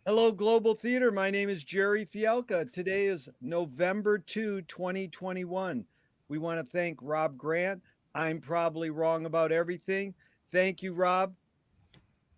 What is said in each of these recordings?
Hello, Global Theater. My name is Jerry Fialka. Today is November 2, 2021. We want to thank Rob Grant. I'm probably wrong about everything. Thank you, Rob.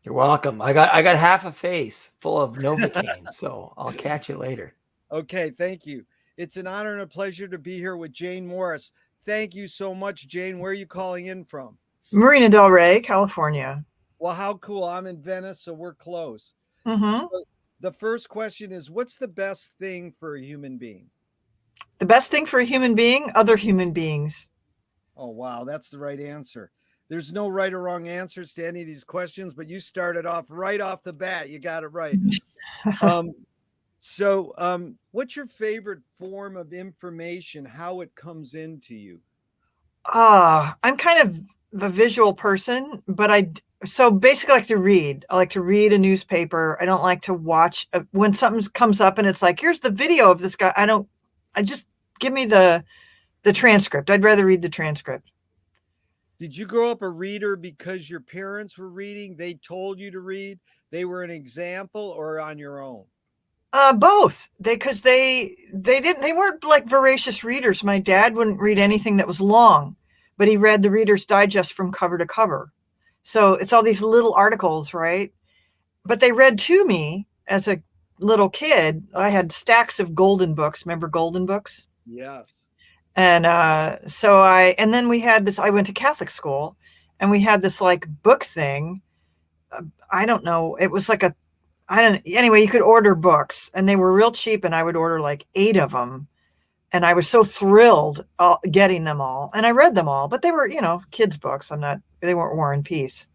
You're welcome. I got half a face full of Novocaine, so I'll catch you later. Okay, thank you. It's an honor and a pleasure to be here with Jane Morris. Thank you so much, Jane. Where are you calling in from? Marina Del Rey, California. Well, how cool. I'm in Venice, so we're close. hmm So the first question is, what's the best thing for a human being? The best thing for a human being, other human beings. Oh, wow. That's the right answer. There's no right or wrong answers to any of these questions, but you started off right off the bat. You got it right. Um, what's your favorite form of information, how it comes into you? I'm kind of a visual person, but so basically I like to read. I like to read a newspaper. I don't like to watch when something comes up and it's like, here's the video of this guy. I just give me the transcript. I'd rather read the transcript. Did you grow up a reader because your parents were reading? They told you to read? They were an example or on your own? Both. Because they weren't like voracious readers. My dad wouldn't read anything that was long, but he read the Reader's Digest from cover to cover. So it's all these little articles, right? But they read to me as a little kid. I had stacks of golden books. Remember golden books? Yes. And and then we had this, I went to Catholic school and we had this like book thing. I don't know. It was like anyway, you could order books and they were real cheap and I would order like 8 of them. And I was so thrilled getting them all. And I read them all, but they were, kids' books. They weren't War and Peace.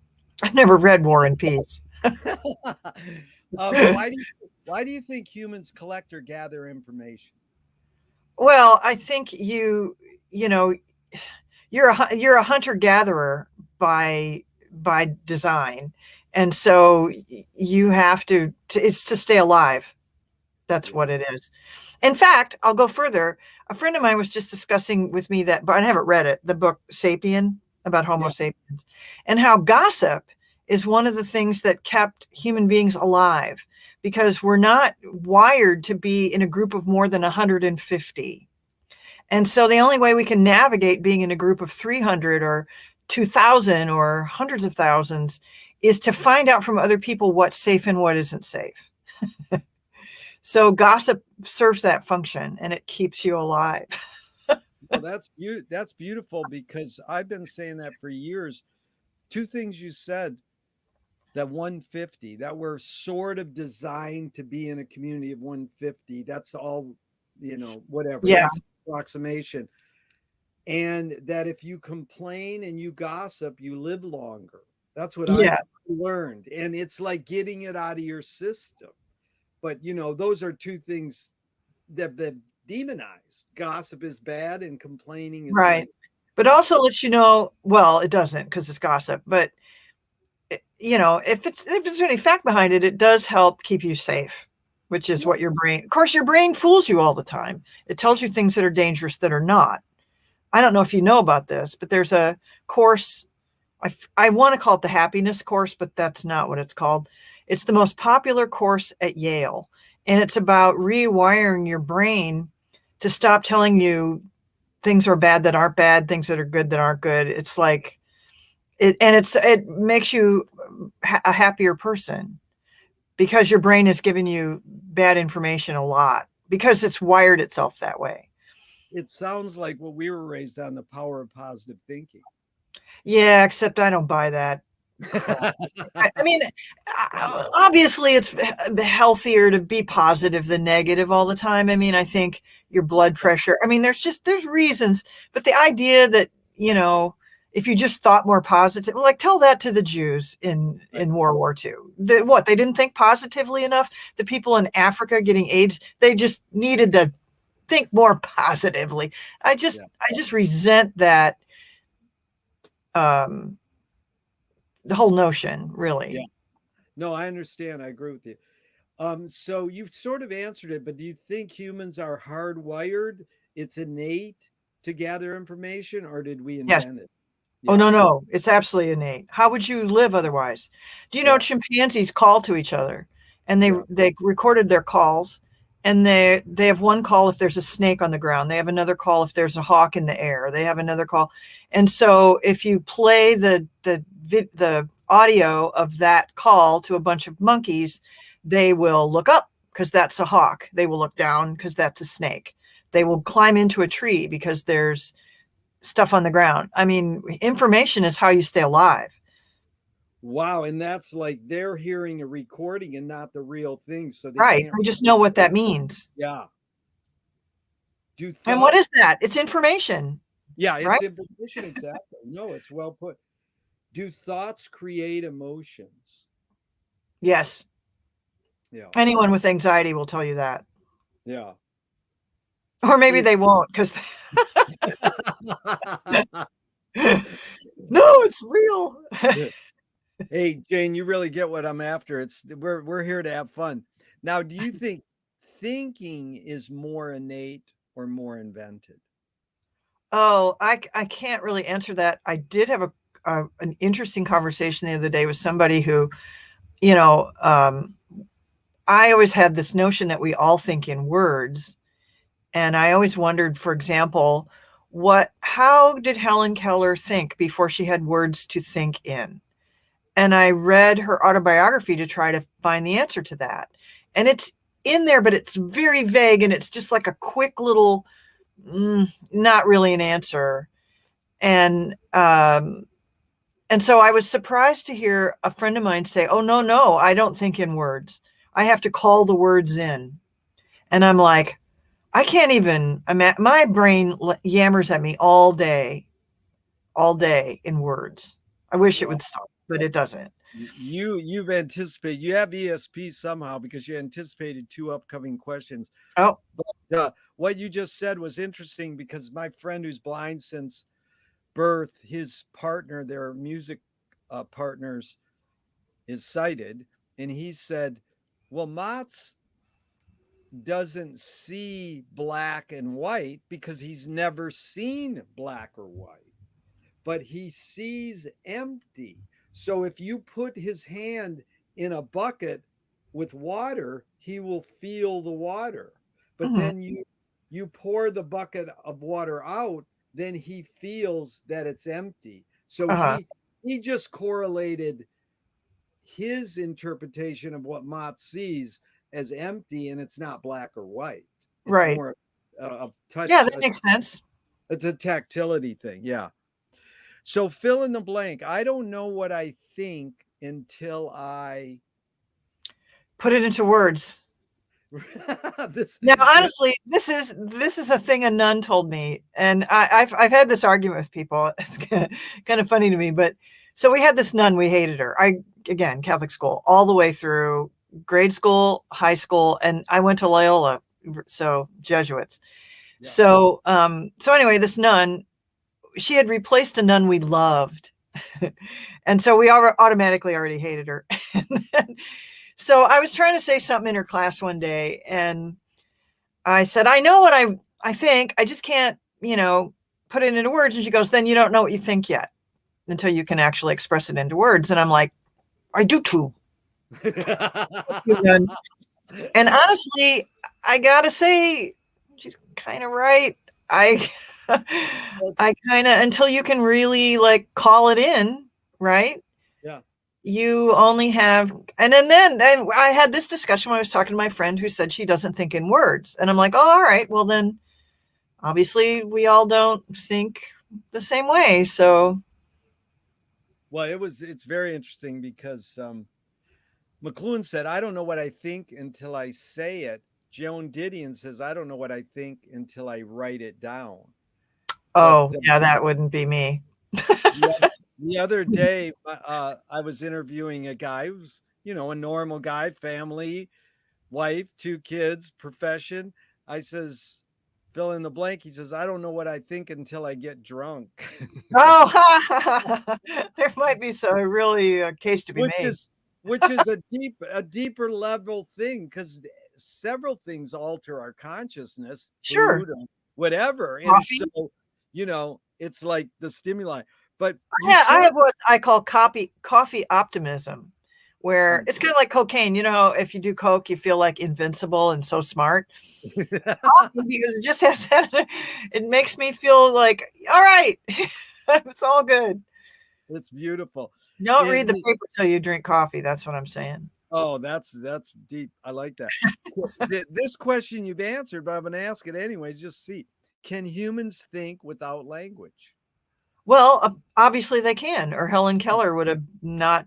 I never read War and Peace. Why do you think humans collect or gather information? Well, I think you're a hunter gatherer by design. And so you have it's to stay alive. That's what it is. In fact, I'll go further. A friend of mine was just discussing with me but I haven't read it, the book Sapien about Homo sapiens, and how gossip is one of the things that kept human beings alive because we're not wired to be in a group of more than 150. And so the only way we can navigate being in a group of 300 or 2,000 or hundreds of thousands is to find out from other people what's safe and what isn't safe. So gossip serves that function and it keeps you alive. Well, that's beautiful because I've been saying that for years. Two things you said, that 150, that we're sort of designed to be in a community of 150. That's all, whatever. Yeah. That's approximation. And that if you complain and you gossip, you live longer. That's what I learned. And it's like getting it out of your system. But, those are two things that demonized. Gossip is bad and complaining is right. Like, but also lets you know, well, it doesn't because it's gossip. But, if there's any fact behind it, it does help keep you safe, which is what your brain, of course, your brain fools you all the time. It tells you things that are dangerous that are not. I don't know if you know about this, but there's a course. I want to call it the happiness course, but that's not what it's called. It's the most popular course at Yale. And it's about rewiring your brain to stop telling you things are bad that aren't bad, things that are good that aren't good. It's like, it makes you a happier person because your brain is giving you bad information a lot because it's wired itself that way. It sounds like what we were raised on, the power of positive thinking. Yeah, except I don't buy that. I mean, obviously it's healthier to be positive than negative all the time. I mean, I think your blood pressure, there's reasons, but the idea that, if you just thought more positive, like tell that to the Jews in World War II. They didn't think positively enough? The people in Africa getting AIDS, they just needed to think more positively. I just resent that, the whole notion, really. Yeah. No, I understand. I agree with you. So you've sort of answered it, but do you think humans are hardwired? It's innate to gather information, or did we invent it? Yeah. Oh, no. It's absolutely innate. How would you live otherwise? Do you know chimpanzees call to each other? and they recorded their calls, and they have one call if there's a snake on the ground. They have another call if there's a hawk in the air. They have another call. And so if you play the audio of that call to a bunch of monkeys, they will look up because that's a hawk. They will look down because that's a snake. They will climb into a tree because there's stuff on the ground. I mean, information is how you stay alive. Wow. And that's like they're hearing a recording and not the real thing. So they Right. can't We just know what that means. Yeah. And what is that? It's information. Yeah, it's right? information. Exactly. No, it's well put. Do thoughts create emotions? Yes. Yeah. Anyone with anxiety will tell you that. Yeah. Or maybe they won't, because no, it's real. Hey, Jane, you really get what I'm after. We're here to have fun. Now, do you think thinking is more innate or more invented? Oh, I can't really answer that. I did have an interesting conversation the other day with somebody who, I always had this notion that we all think in words. And I always wondered, for example, how did Helen Keller think before she had words to think in? And I read her autobiography to try to find the answer to that. And it's in there, but it's very vague. And it's just like a quick little, not really an answer. And so I was surprised to hear a friend of mine say, oh, no, I don't think in words. I have to call the words in. And I'm like, I can't even, my brain yammers at me all day in words. I wish it would stop, but it doesn't. You've anticipated, you have ESP somehow because you anticipated 2 upcoming questions. Oh, but what you just said was interesting because my friend who's blind since birth, his partner, their music partners, is sighted, and he said, well, Mott's doesn't see black and white because he's never seen black or white, but he sees empty. So if you put his hand in a bucket with water, he will feel the water. But then you pour the bucket of water out, then he feels that it's empty. So he just correlated his interpretation of what Mott sees as empty, and it's not black or white. It's right. more of touch. Yeah, that makes sense. It's a tactility thing. Yeah. So fill in the blank. I don't know what I think until I put it into words. Now, honestly, this is a thing a nun told me, and I've had this argument with people. It's kind of funny to me, but so we had this nun. We hated her. Again, Catholic school all the way through grade school, high school, and I went to Loyola, so Jesuits. Yeah. So anyway, this nun, she had replaced a nun we loved, and so we automatically already hated her. So I was trying to say something in her class one day, and I said, I know what I think. I just can't, put it into words. And she goes, then you don't know what you think yet until you can actually express it into words. And I'm like, I do too. And honestly, I got to say, she's kind of right. I kind of, until you can really call it in, right? Yeah. You only have, and then I had this discussion when I was talking to my friend who said she doesn't think in words. And I'm like, oh, all right, well then obviously we all don't think the same way. So. Well, it's very interesting because McLuhan said, I don't know what I think until I say it. Joan Didion says, I don't know what I think until I write it down. Oh, yeah, that wouldn't be me. The other day, I was interviewing a guy who's, a normal guy, family, wife, 2 kids, profession. I says, fill in the blank. He says, I don't know what I think until I get drunk. Oh, there might be a case to be made. Which is a deeper level thing, because several things alter our consciousness. Sure. Food or whatever. Coffee. And so, it's like the stimuli. But I have what I call coffee optimism, where it's kind of like cocaine. You know, if you do coke, you feel like invincible and so smart. Often because it just has that, it makes me feel like, all right, it's all good. It's beautiful. Don't read the paper till you drink coffee. That's what I'm saying. Oh, that's deep. I like that. This question you've answered, but I'm going to ask it anyways. Just see, can humans think without language? Well, obviously they can, or Helen Keller would have not,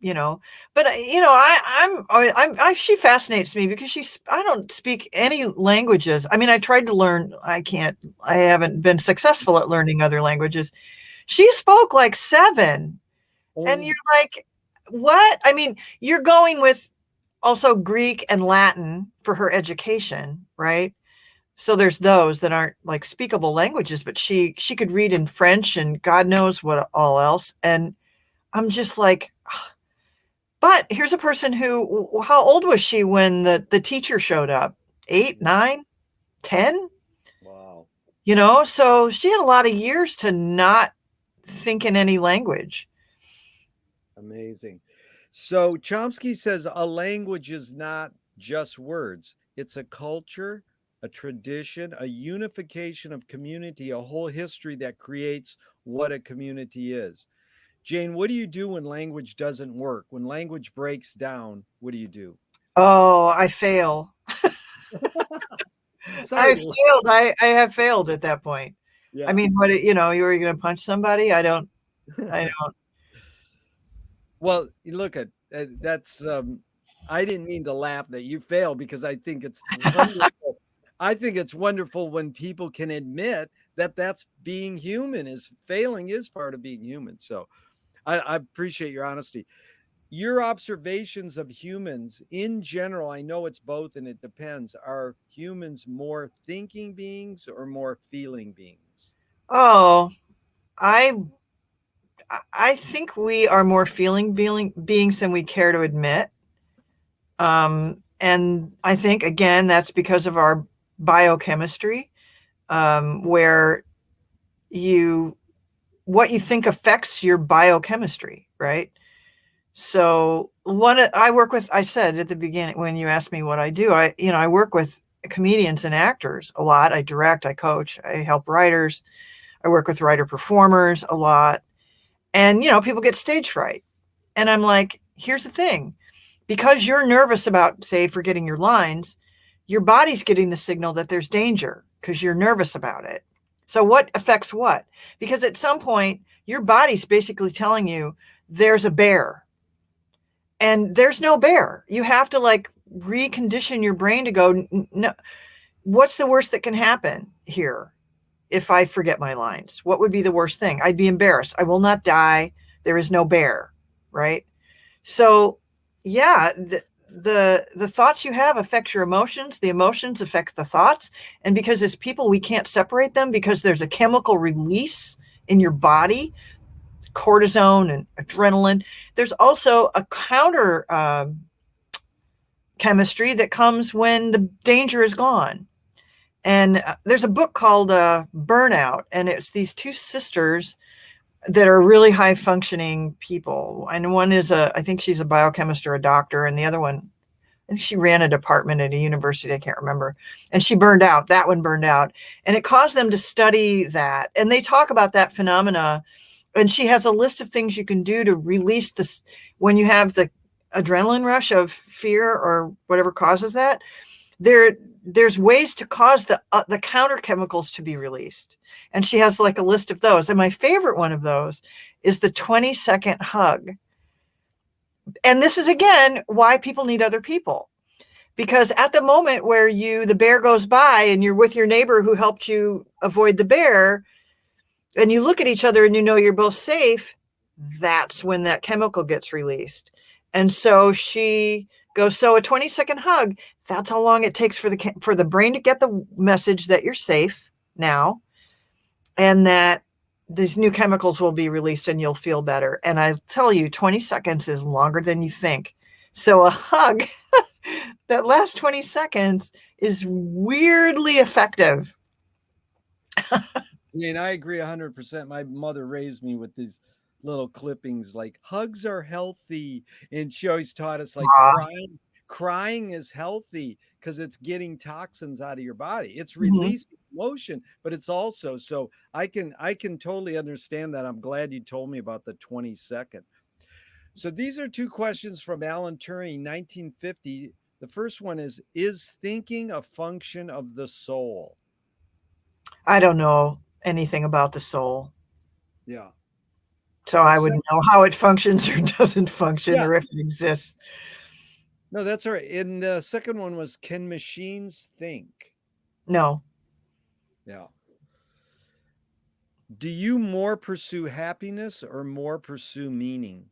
you know. But you know, she fascinates me because I don't speak any languages. I mean, I tried to learn. I haven't been successful at learning other languages. She spoke like 7, and you're like, what? I mean, you're going with also Greek and Latin for her education, right? So there's those that aren't like speakable languages, but she could read in French and God knows what all else. And I'm just like, but here's a person who, how old was she when the teacher showed up? 8, 9, 10? Wow. You know, so she had a lot of years to not think in any language. Amazing. So Chomsky says a language is not just words. It's a culture, a tradition, a unification of community, a whole history that creates what a community is. Jane, what do you do when language doesn't work? When language breaks down, what do you do? Oh, I fail. Sorry. I failed. I have failed at that point. Yeah. I mean, what, you know, you were going to punch somebody? I don't. Well, look at that's I didn't mean to laugh that you failed because I think it's wonderful. I think it's wonderful when people can admit that that's being human. Is failing is part of being human. So I appreciate your honesty. Your observations of humans in general, I know it's both and it depends. Are humans more thinking beings or more feeling beings? Oh, I think we are more feeling beings than we care to admit. And I think, again, that's because of our biochemistry, where what you think affects your biochemistry, right? So I said at the beginning, when you asked me what I do, I work with comedians and actors a lot. I direct, I coach, I help writers. I work with writer performers a lot. And, you know, people get stage fright. And I'm like, here's the thing. Because you're nervous about, say, forgetting your lines, your body's getting the signal that there's danger because you're nervous about it. So what affects what? Because at some point, your body's basically telling you there's a bear. And there's no bear. You have to like recondition your brain to go, no, what's the worst that can happen here? If I forget my lines, what would be the worst thing? I'd be embarrassed. I will not die. There is no bear, right? So yeah, the thoughts you have affect your emotions. The emotions affect the thoughts. And because as people, we can't separate them because there's a chemical release in your body, cortisone and adrenaline. There's also a counter chemistry that comes when the danger is gone. And there's a book called Burnout, and it's these 2 sisters that are really high functioning people. And one is I think she's a biochemist or a doctor, and the other one, I think she ran a department at a university, I can't remember. And she burned out. That one burned out. And it caused them to study that. And they talk about that phenomena. And she has a list of things you can do to release this when you have the adrenaline rush of fear or whatever causes that. There's ways to cause the counter chemicals to be released. And she has like a list of those. And my favorite one of those is the 20-second hug. And this is, again, why people need other people. Because at the moment where the bear goes by and you're with your neighbor who helped you avoid the bear, and you look at each other and you know you're both safe, that's when that chemical gets released. And so she goes, so a 20-second hug, that's how long it takes for the brain to get the message that you're safe now, and that these new chemicals will be released and you'll feel better. And I tell you, 20 seconds is longer than you think. So a hug, that last 20 seconds is weirdly effective. I mean, I agree 100%. My mother raised me with these little clippings like hugs are healthy. And she always taught us like Ah, crying is healthy because it's getting toxins out of your body. It's mhm. releasing emotion, but it's also so I can totally understand that. I'm glad you told me about the 20-second. So these are two questions from Alan Turing, 1950. The first one is thinking a function of the soul? I don't know anything about the soul, Yeah. so The I wouldn't second, know how it functions or doesn't function yeah, or if it exists. no, that's all right. And the second one was, can machines think? No. Yeah. Do you more pursue happiness or more pursue meaning?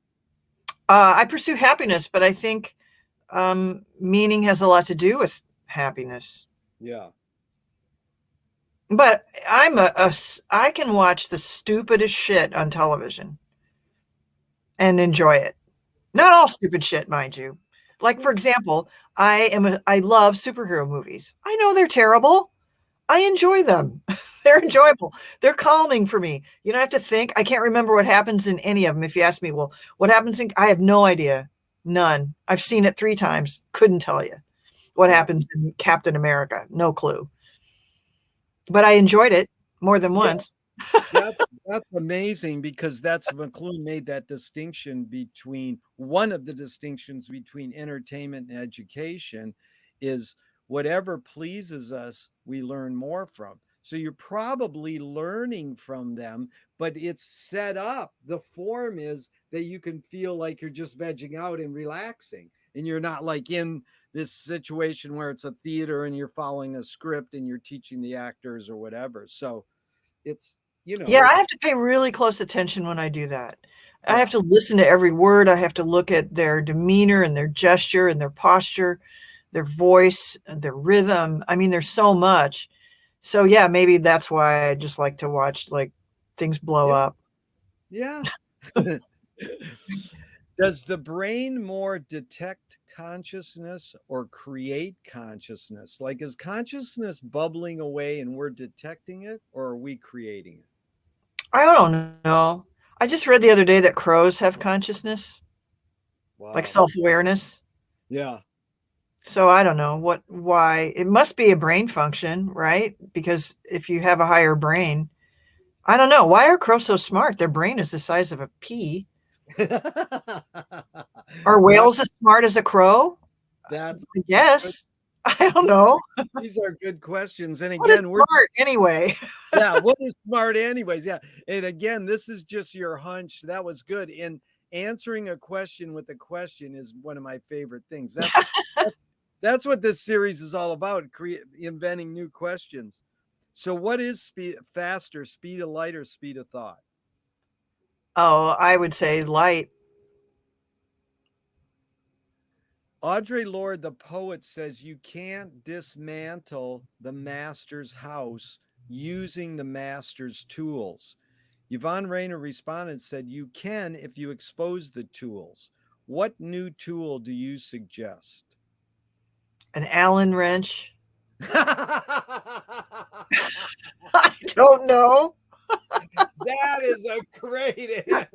I pursue happiness, but I think meaning has a lot to do with happiness. Yeah. But I can watch the stupidest shit on television and enjoy it. Not all stupid shit, mind you. Like, for example, I love superhero movies. I know they're terrible. I enjoy them. They're enjoyable. They're calming for me. You don't have to think. I can't remember what happens in any of them. If you ask me, well, what happens in, I have no idea. None. I've seen it 3 times. Couldn't tell you what Yeah. happens in Captain America. No clue. But I enjoyed it more than Yeah. once. That's amazing because that's McLuhan made that distinction between one of the distinctions between entertainment and education is whatever pleases us, we learn more from. So you're probably learning from them, but it's set up. The form is that you can feel like you're just vegging out and relaxing, and you're not like in this situation where it's a theater and you're following a script and you're teaching the actors or whatever. So it's Yeah, I have it's to pay really close attention when I do that. I have yeah, to listen to every word. I have to look at their demeanor and their gesture and their posture, their voice, and their rhythm. I mean, there's so much. So yeah, maybe that's why I just like to watch like things blow yeah, up. yeah. Does the brain more detect consciousness or create consciousness? Like, is consciousness bubbling away and we're detecting it, or are we creating it? I don't know. I just read the other day that crows have consciousness, like Wow. self-awareness. Yeah. So I don't know why. It must be a brain function, right? Because if you have a higher brain, I don't know. Why are crows so smart? Their brain is the size of a pea. Are That whales as smart as a crow? that's I good. guess. I don't These know. these are good questions. And What is again, we're smart anyway? yeah, what is smart anyways? Yeah. And again, this is just your hunch. That was good. And answering a question with a question is one of my favorite things. That's, that's what this series is all about, inventing new questions. So what is speed faster, speed of light or speed of thought? Oh, I would say light. Audre Lorde, the poet, says you can't dismantle the master's house using the master's tools. Yvonne Rainer responded, said, you can if you expose the tools. What new tool do you suggest? An Allen wrench. That I don't know. is a great answer.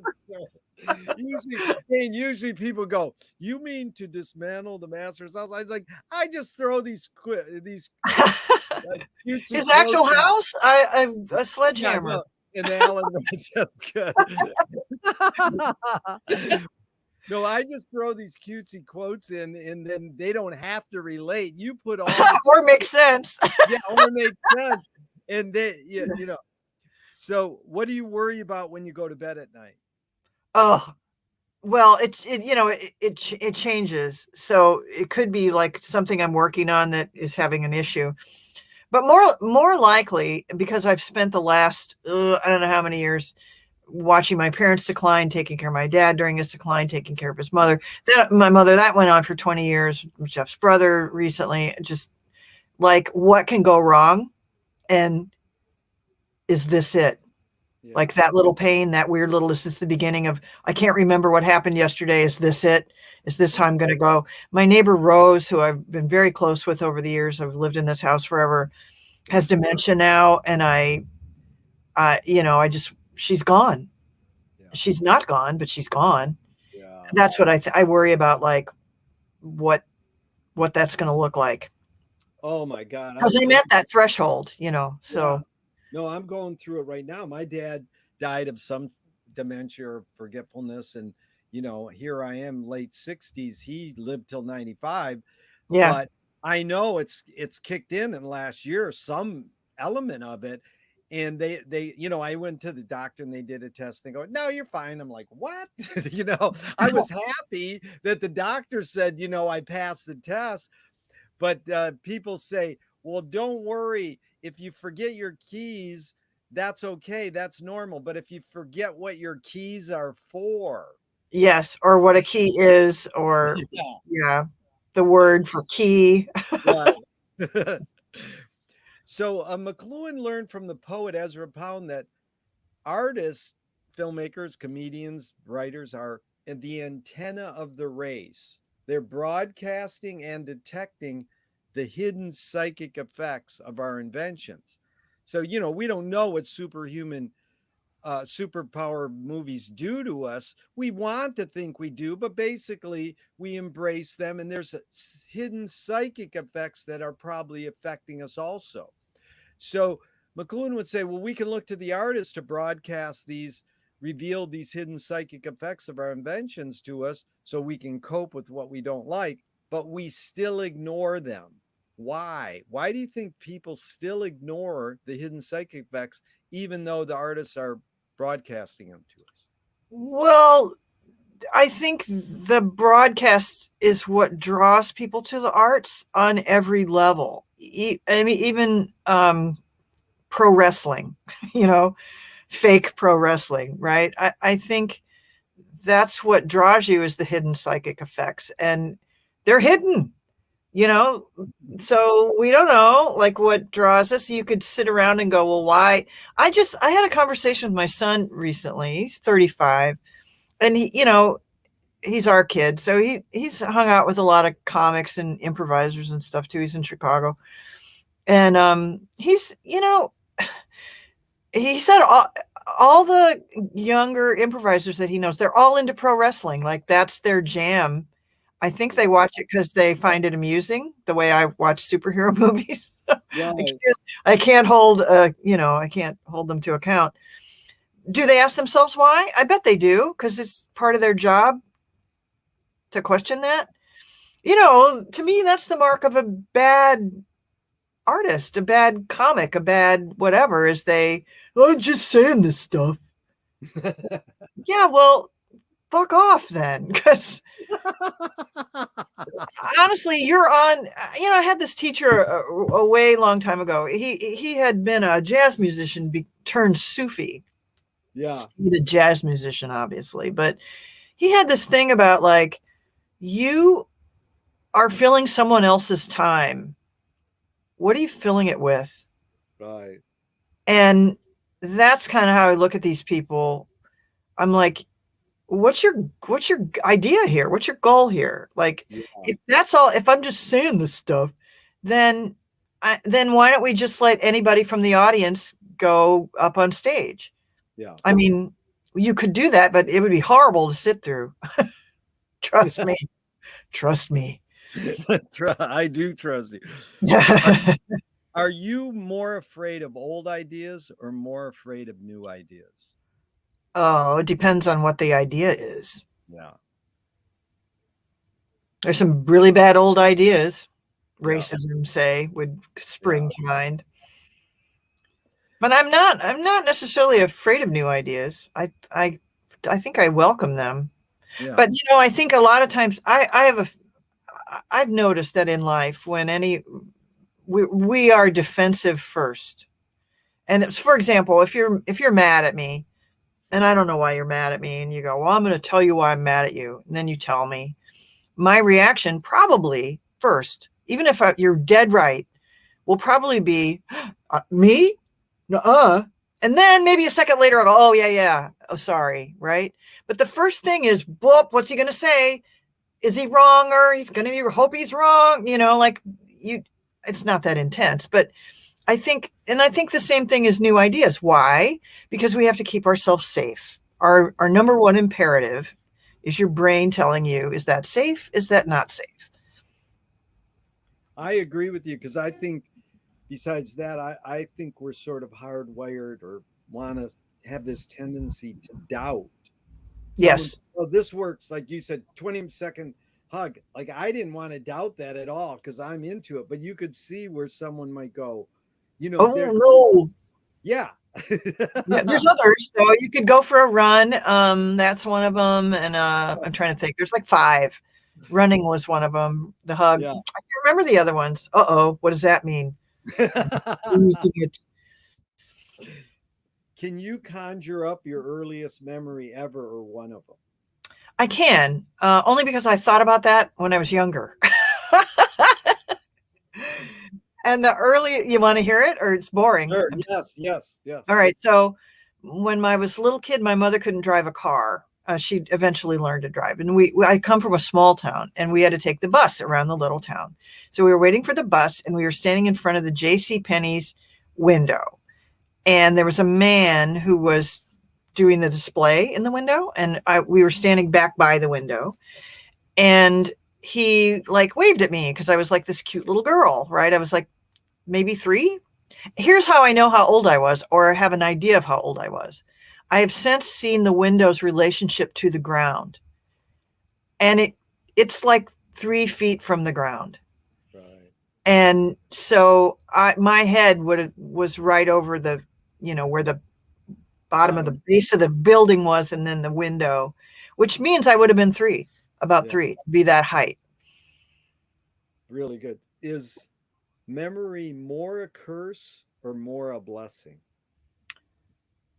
Usually people go, you mean to dismantle the master's house? I was like, I just throw these cutesy His actual quotes. house? A Yeah, sledgehammer. no, and Alan Rich, that's good. No, I just throw these cutesy quotes in, and then they don't have to relate. You put all the Or makes sense. yeah, or makes sense, and they yeah. So, what do you worry about when you go to bed at night? Oh, well, it changes. So it could be like something I'm working on that is having an issue. But more likely, because I've spent the last I don't know how many years watching my parents decline, taking care of my dad during his decline, taking care of his mother. My mother, that went on for 20 years. Jeff's brother recently, just like what can go wrong? And is this it? Yeah, Like that little pain, that weird little, is this the beginning of, I can't remember what happened yesterday. Is this it? Is this how I'm going to go? My neighbor Rose, who I've been very close with over the years, I've lived in this house forever, has dementia now. And I just, she's gone. yeah. she's not gone, but she's gone. Yeah. That's what I worry about, like what that's going to look like. Oh my God. Because I'm at that threshold, so. Yeah. No, I'm going through it right now. My dad died of some dementia or forgetfulness. And, here I am, late 60s. He lived till 95. Yeah. But I know it's kicked in the last year, some element of it. And they, I went to the doctor and they did a test. They go, no, you're fine. I'm like, what? I was happy that the doctor said, I passed the test. But people say, well, don't worry. If you forget your keys, that's okay. That's normal. But if you forget what your keys are for. Yes. Or what a key is, or yeah, the word for key. Right. So McLuhan learned from the poet Ezra Pound that artists, filmmakers, comedians, writers are the antenna of the race. They're broadcasting and detecting the hidden psychic effects of our inventions. So, we don't know what superpower movies do to us. We want to think we do, but basically we embrace them, and there's hidden psychic effects that are probably affecting us also. So McLuhan would say, well, we can look to the artists to broadcast reveal these hidden psychic effects of our inventions to us so we can cope with what we don't like, but we still ignore them. Why? Why do you think people still ignore the hidden psychic effects, even though the artists are broadcasting them to us? Well, I think the broadcast is what draws people to the arts on every level. I mean, even pro wrestling, fake pro wrestling, right? I think that's what draws you, is the hidden psychic effects, and they're hidden, so we don't know like what draws us. You could sit around and go, well, why? I had a conversation with my son recently. He's 35, and he's our kid. So he's hung out with a lot of comics and improvisers and stuff too. He's in Chicago. And he's, he said all the younger improvisers that he knows, they're all into pro wrestling. Like that's their jam. I think they watch it because they find it amusing, the way I watch superhero movies. Right. I can't hold, I can't hold them to account. Do they ask themselves why? I bet they do, because it's part of their job to question that. To me, that's the mark of a bad artist, a bad comic, a bad whatever, is I'm just saying this stuff. Yeah, well, fuck off then, because honestly, you're on. I had this teacher a way long time ago. He had been a jazz musician turned Sufi. Yeah, He's a jazz musician, obviously, but he had this thing about like, you are filling someone else's time. What are you filling it with? right. And that's kind of how I look at these people. I'm like, what's your idea here? What's your goal here? Like, if that's all, if I'm just saying this stuff, then why don't we just let anybody from the audience go up on stage? Yeah. I mean, you could do that, but it would be horrible to sit through. Trust me. Trust me. I do trust you. Yeah. Are you more afraid of old ideas or more afraid of new ideas? Oh, it depends on what the idea is. Yeah. There's some really bad old ideas. Racism, say, would spring to mind. But I'm not necessarily afraid of new ideas. I think I welcome them. Yeah. But I think a lot of times I've noticed that in life, when we are defensive first. And it's, for example, if you're mad at me, and I don't know why you're mad at me, and you go, well, I'm going to tell you why I'm mad at you. And then you tell me. My reaction probably first, even if you're dead right, will probably be, me? Nuh-uh. And then maybe a second later, I'll go, oh, yeah. Oh, sorry, right? But the first thing is, whoop, what's he going to say? Is he wrong, or he's going to hope he's wrong? It's not that intense. But I think the same thing is new ideas. Why? Because we have to keep ourselves safe. our number one imperative is your brain telling you, is that safe? Is that not safe? I agree with you, because I think besides that, I think we're sort of hardwired, or want to have this tendency to doubt. Someone, Yes. oh, this works, like you said, 20-second hug. Like, I didn't want to doubt that at all, because I'm into it. But you could see where someone might go, Oh there, no. yeah. Yeah, there's others. So you could go for a run. That's one of them. And I'm trying to think. There's like 5. Running was one of them. The hug. Yeah. I can't remember the other ones. Uh-oh. What does that mean? Losing it. Can you conjure up your earliest memory ever, or one of them? I can, only because I thought about that when I was younger. And you want to hear it, or it's boring? Sure. Yes, yes, yes. All right. So when I was a little kid, my mother couldn't drive a car. She eventually learned to drive. And I come from a small town, and we had to take the bus around the little town. So we were waiting for the bus, and we were standing in front of the J.C. Penney's window. And there was a man who was doing the display in the window, and we were standing back by the window. And he like waved at me because I was like this cute little girl, right? I was like maybe 3. Here's how I know how old I was, or have an idea of how old I was. I have since seen the window's relationship to the ground. And it's like 3 feet from the ground. Right. And so my head was right over the, where the bottom of the base of the building was, and then the window, which means I would have been 3, about 3, be that height. Really good. Is memory more a curse or more a blessing?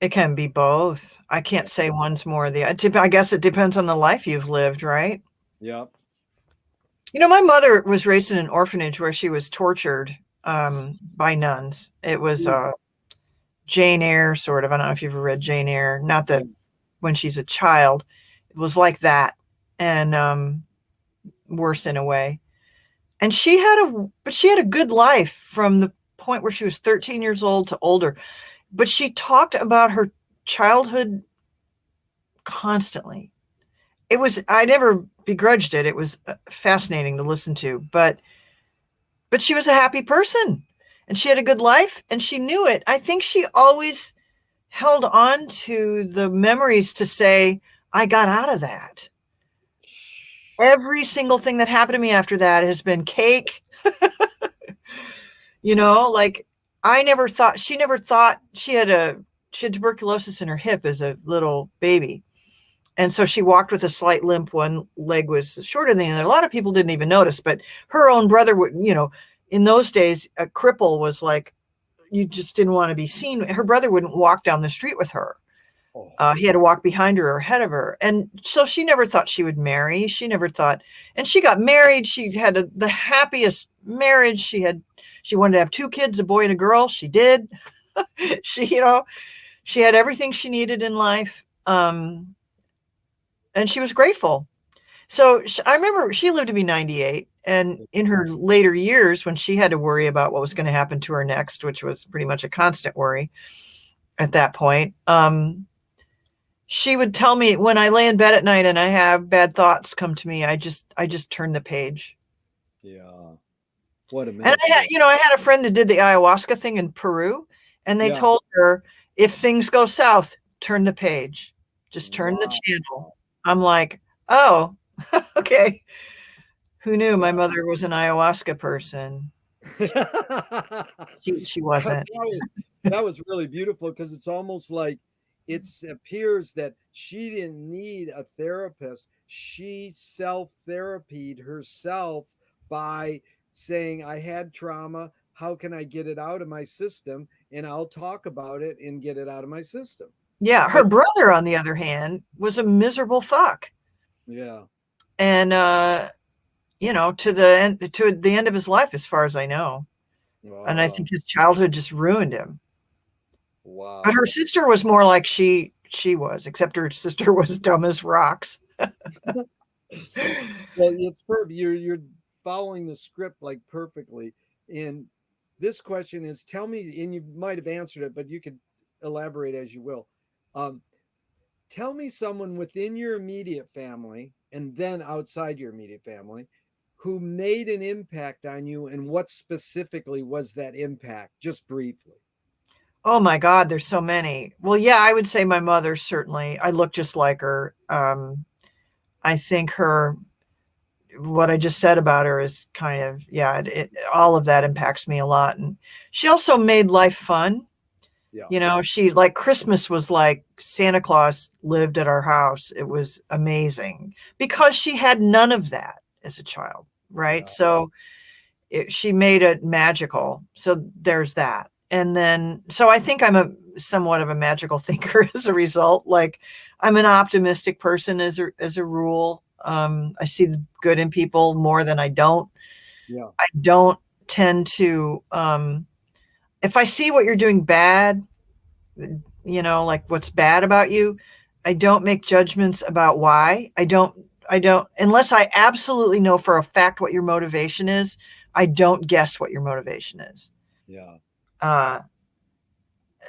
It can be both. I can't say one's more I guess it depends on the life you've lived, right? Yep. My mother was raised in an orphanage where she was tortured by nuns. It was Jane Eyre, sort of. I don't know if you've ever read Jane Eyre. Not that when she's a child, it was like that, and worse in a way. And she had a good life from the point where she was 13 years old to older. But she talked about her childhood constantly. I never begrudged it. It was fascinating to listen to, but she was a happy person, and she had a good life, and she knew it. I think she always held on to the memories to say, I got out of that. Every single thing that happened to me after that has been cake. Like she never thought she had tuberculosis in her hip as a little baby. And so she walked with a slight limp. One leg was shorter than the other. A lot of people didn't even notice, but her own brother would, in those days, a cripple was like, you just didn't want to be seen. Her brother wouldn't walk down the street with her. He had to walk behind her or ahead of her. And so she never thought she would marry. She never thought, and she got married. She had the happiest marriage. She wanted to have 2 kids, a boy and a girl. She did. She had everything she needed in life. And she was grateful. So I remember she lived to be 98. And in her later years, when she had to worry about what was going to happen to her next, which was pretty much a constant worry at that point, she would tell me, when I lay in bed at night and I have bad thoughts come to me, I just turn the page. Yeah. What a minute. And I had a friend that did the ayahuasca thing in Peru, and they told her, if things go south, turn the page. Just turn the channel. I'm like, oh, okay. Who knew my mother was an ayahuasca person? She wasn't. That was really beautiful, because it's almost like it appears that she didn't need a therapist. She self-therapied herself by saying, I had trauma. How can I get it out of my system? And I'll talk about it and get it out of my system. Yeah. Her brother, on the other hand, was a miserable fuck. Yeah. And, to the end of his life, as far as I know. Wow. And I think his childhood just ruined him. Wow. But her sister was more like she was, except her sister was dumb as rocks. Well, it's perfect. You're following the script like perfectly. And this question is, tell me, and you might have answered it, but you could elaborate as you will. tell me someone within your immediate family and then outside your immediate family who made an impact on you, and what specifically was that impact, just briefly. Oh my God, there's so many. Well, yeah, I would say my mother, certainly. I look just like her. I think what I just said about her is kind of, yeah, all of that impacts me a lot. And she also made life fun. Yeah. You know, she, like, Christmas was like Santa Claus lived at our house. It was amazing because she had none of that as a child, right? Yeah. So she made it magical. So there's that. And then, so I think I'm somewhat of a magical thinker as a result. Like, I'm an optimistic person as a rule. I see the good in people more than I don't. Yeah. I don't tend to, if I see what you're doing bad, you know, like what's bad about you, I don't make judgments about why. I don't, unless I absolutely know for a fact what your motivation is, I don't guess what your motivation is. Yeah.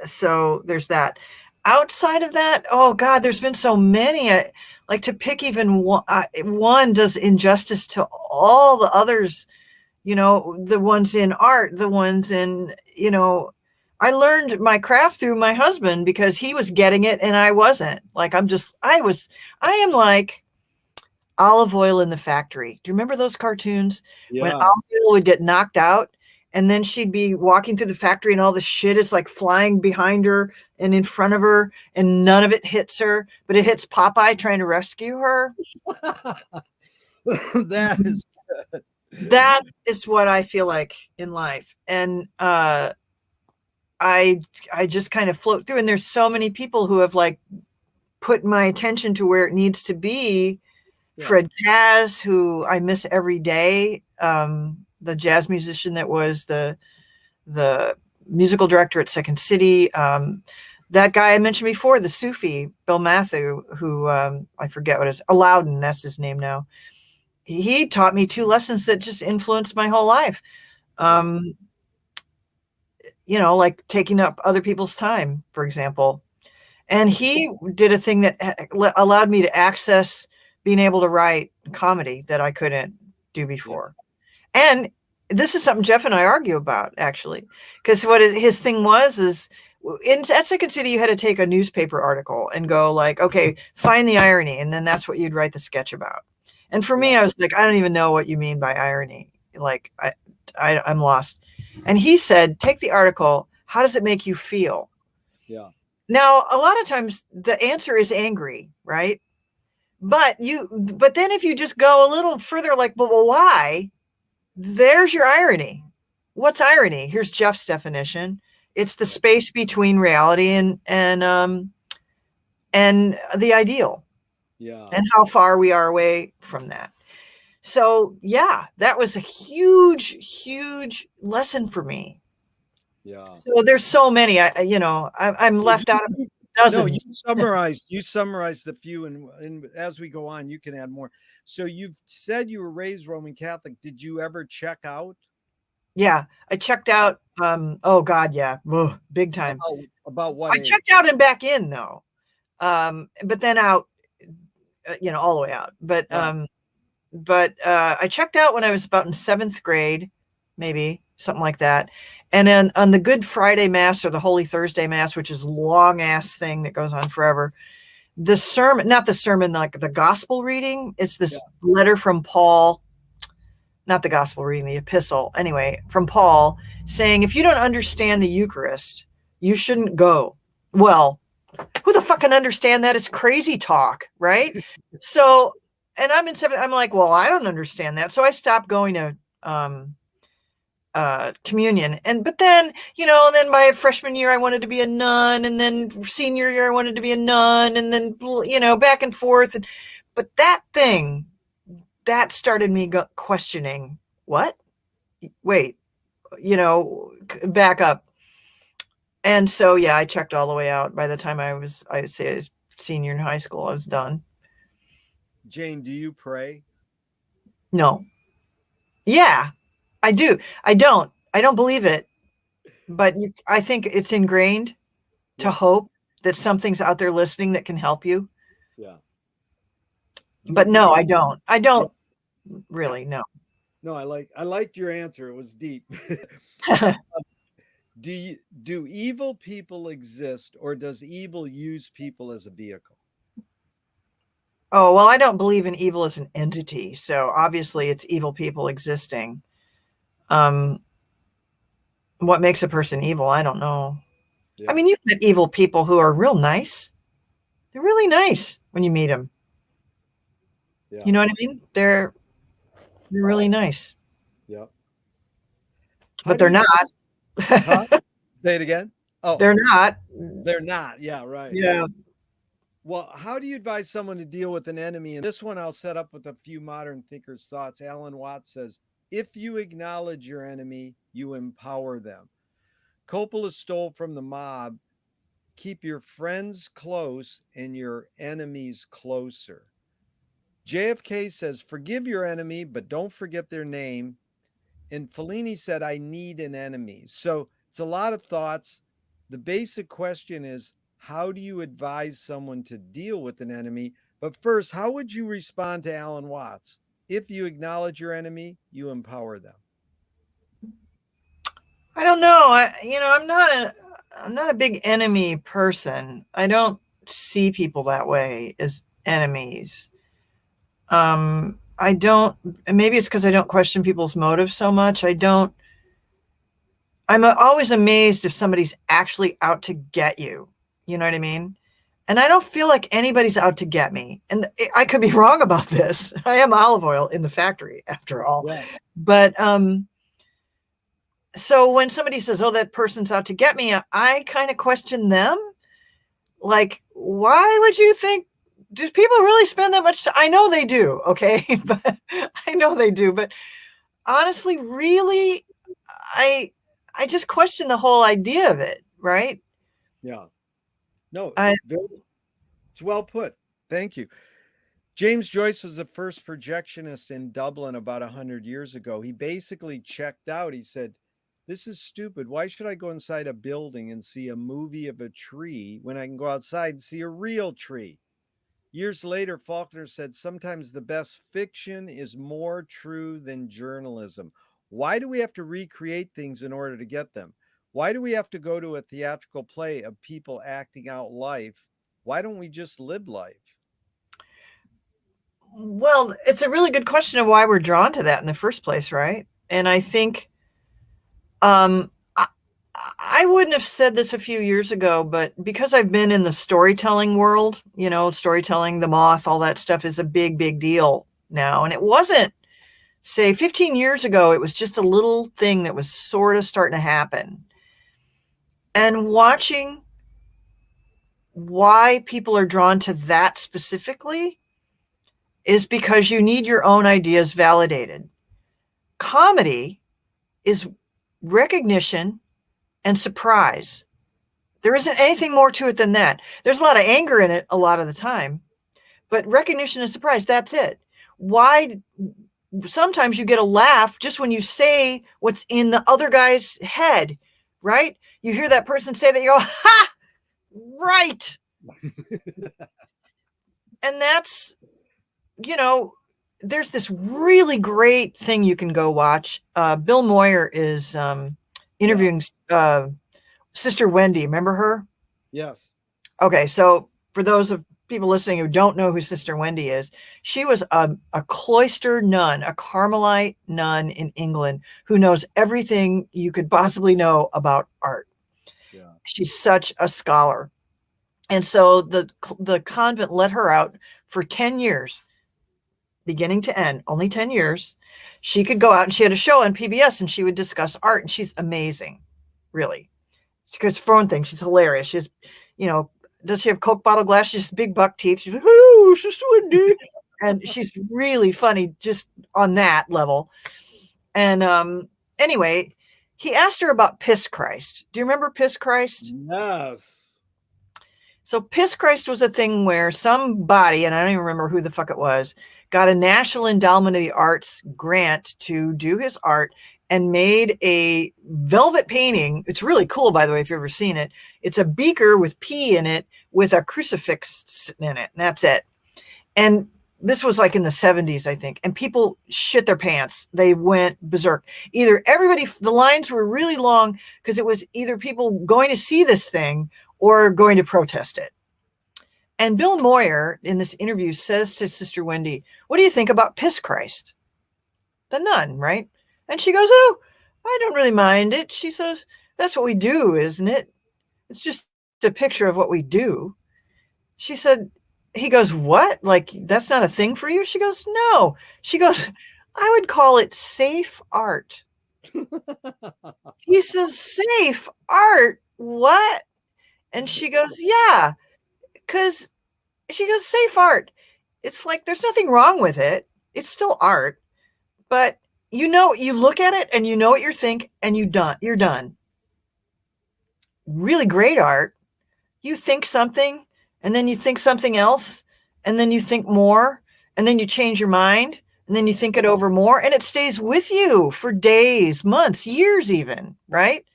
So there's that. Outside of that, oh God, there's been so many. I like to pick even one does injustice to all the others, you know, the ones in art, the ones in, you know, I learned my craft through my husband because he was getting it and I wasn't. Like, I am like Olive Oil in the Factory. Do you remember those cartoons? When Yeah. Olive Oil would get knocked out and then she'd be walking through the factory and all the shit is like flying behind her and in front of her and none of it hits her, but it hits Popeye trying to rescue her. That is good. That is what I feel like in life. And I just kind of float through, and there's so many people who have like put my attention to where it needs to be. Yeah. Fred Kaz, who I miss every day, the jazz musician that was the musical director at Second City. That guy I mentioned before, the Sufi, Bill Matthew, who I forget what his, Aladdin, that's his name now. He taught me 2 lessons that just influenced my whole life. You know, like taking up other people's time, for example. And he did a thing that allowed me to access being able to write comedy that I couldn't do before. Yeah. And this is something Jeff and I argue about, actually, because what his thing was is at Second City, you had to take a newspaper article and go like, okay, find the irony. And then that's what you'd write the sketch about. And for me, I was like, I don't even know what you mean by irony. Like, I'm lost. And he said, take the article. How does it make you feel? Yeah. Now, a lot of times the answer is angry, right? But then if you just go a little further, like, well, why? There's your irony. What's irony? Here's Jeff's definition. It's the space between reality and the ideal. Yeah. And how far we are away from that. So yeah, that was a huge, huge lesson for me. Yeah. So there's so many. I'm left out of dozens. No, you summarized a few, and as we go on, you can add more. So you've said you were raised Roman Catholic. Did you ever check out? Yeah, I checked out. Oh God, yeah, ugh, big time. About what? I checked out and back in though, but then out, all the way out. But I checked out when I was about in 7th grade, maybe something like that. And then on the Good Friday Mass or the Holy Thursday Mass, which is a long ass thing that goes on forever, the sermon, not the sermon, like the gospel reading, it's this letter from Paul, not the gospel reading, the epistle, anyway, from Paul saying, if you don't understand the Eucharist, you shouldn't go. Well, who the fuck can understand that? It's crazy talk, right? So, and I'm in 7th, I'm like, well, I don't understand that. So I stopped going to communion. But then, then my freshman year, I wanted to be a nun. And then senior year, I wanted to be a nun. And then, back and forth. But that thing, that started me questioning, what? Wait, back up. And so, yeah, I checked all the way out. By the time I would say I was senior in high school, I was done. Jane, do you pray? No. Yeah, I do. I don't believe it, but I think it's ingrained to hope that something's out there listening that can help you. Yeah. But no, I don't. I don't really, no. No, I liked your answer. It was deep. Do evil people exist, or does evil use people as a vehicle? Oh, well, I don't believe in evil as an entity. So obviously it's evil people existing. What makes a person evil? I don't know. I Yeah. mean, you've met evil people who are real nice. They're really nice when you meet them. Yeah. You know what I mean? They're really nice, Yeah. How but do they're you not. guys, huh? Say it again. Oh, They're not. they're not. Yeah, right. Yeah. Well, how do you advise someone to deal with an enemy? And this one I'll set up with a few modern thinkers' thoughts. Alan Watts says, if you acknowledge your enemy, you empower them. Coppola stole from the mob, keep your friends close and your enemies closer. JFK says, forgive your enemy, but don't forget their name. And Fellini said, I need an enemy. So it's a lot of thoughts. The basic question is, how do you advise someone to deal with an enemy? But first, how would you respond to Alan Watts? If you acknowledge your enemy, you empower them. I don't know. I'm not a big enemy person. I don't see people that way as enemies. I don't, maybe it's because I don't question people's motives so much. I'm always amazed if somebody's actually out to get you. You know what I mean? And I don't feel like anybody's out to get me. And I could be wrong about this. I am olive oil in the factory after all. Yeah. But so when somebody says, oh, that person's out to get me, I kind of question them. Like, why would you think, do people really spend that much time? I know they do. Okay. But I know they do. But honestly, really, I just question the whole idea of it. Right. Yeah. No, I, it's well put. Thank you. James Joyce was the first projectionist in Dublin about 100 years ago. He basically checked out. He said, this is stupid. Why should I go inside a building and see a movie of a tree when I can go outside and see a real tree? Years later, Faulkner said, sometimes the best fiction is more true than journalism. Why do we have to recreate things in order to get them? Why do we have to go to a theatrical play of people acting out life? Why don't we just live life? well, it's a really good question of why we're drawn to that in the first place. Right. And I think, um, I wouldn't have said this a few years ago, but because I've been in the storytelling world, storytelling, the moth, all that stuff is a big, big deal now. And it wasn't, say, 15 years ago, it was just a little thing that was sort of starting to happen. And watching why people are drawn to that specifically is because you need your own ideas validated. Comedy is recognition and surprise. There isn't anything more to it than that. There's a lot of anger in it a lot of the time, but recognition and surprise, that's it. Why? Sometimes you get a laugh just when you say what's in the other guy's head, right? You hear that person say that, you go, ha, right. And that's, there's this really great thing you can go watch. Bill Moyer is interviewing Sister Wendy. Remember her? Yes. Okay, so for those of people listening who don't know who Sister Wendy is, she was a cloister nun, a Carmelite nun in England who knows everything you could possibly know about art. Yeah. She's such a scholar. And so the convent let her out for 10 years, beginning to end, only 10 years. She could go out and she had a show on PBS and she would discuss art. And she's amazing, really. Because for one thing, she's hilarious. She's, does she have Coke bottle glass? She has big buck teeth. She's like, hello, Sister Wendy. And she's really funny just on that level. And anyway, he asked her about Piss Christ. Do you remember Piss Christ? Yes. So Piss Christ was a thing where somebody, and I don't even remember who the fuck it was, got a National Endowment of the Arts grant to do his art and made a velvet painting. It's really cool, by the way, if you've ever seen it. It's a beaker with pee in it with a crucifix sitting in it, and that's it. And this was like in the 70s, I think, and people shit their pants. They went berserk. Either the lines were really long because it was either people going to see this thing or going to protest it. And Bill Moyer in this interview says to Sister Wendy, "What do you think about Piss Christ?" The nun, right? And she goes, "Oh, I don't really mind it." She says, "That's what we do, isn't it? It's just a picture of what we do." She said, he goes, "What? Like, that's not a thing for you?" She goes, "No." She goes, "I would call it safe art." He says, "Safe art? What?" And she goes, "Yeah, because," she goes, "safe art. It's like there's nothing wrong with it. It's still art, but you look at it and you know what you think, and you're done. Really great art. You think something, and then you think something else, and then you think more, and then you change your mind, and then you think it over more, and it stays with you for days, months, years even, right?"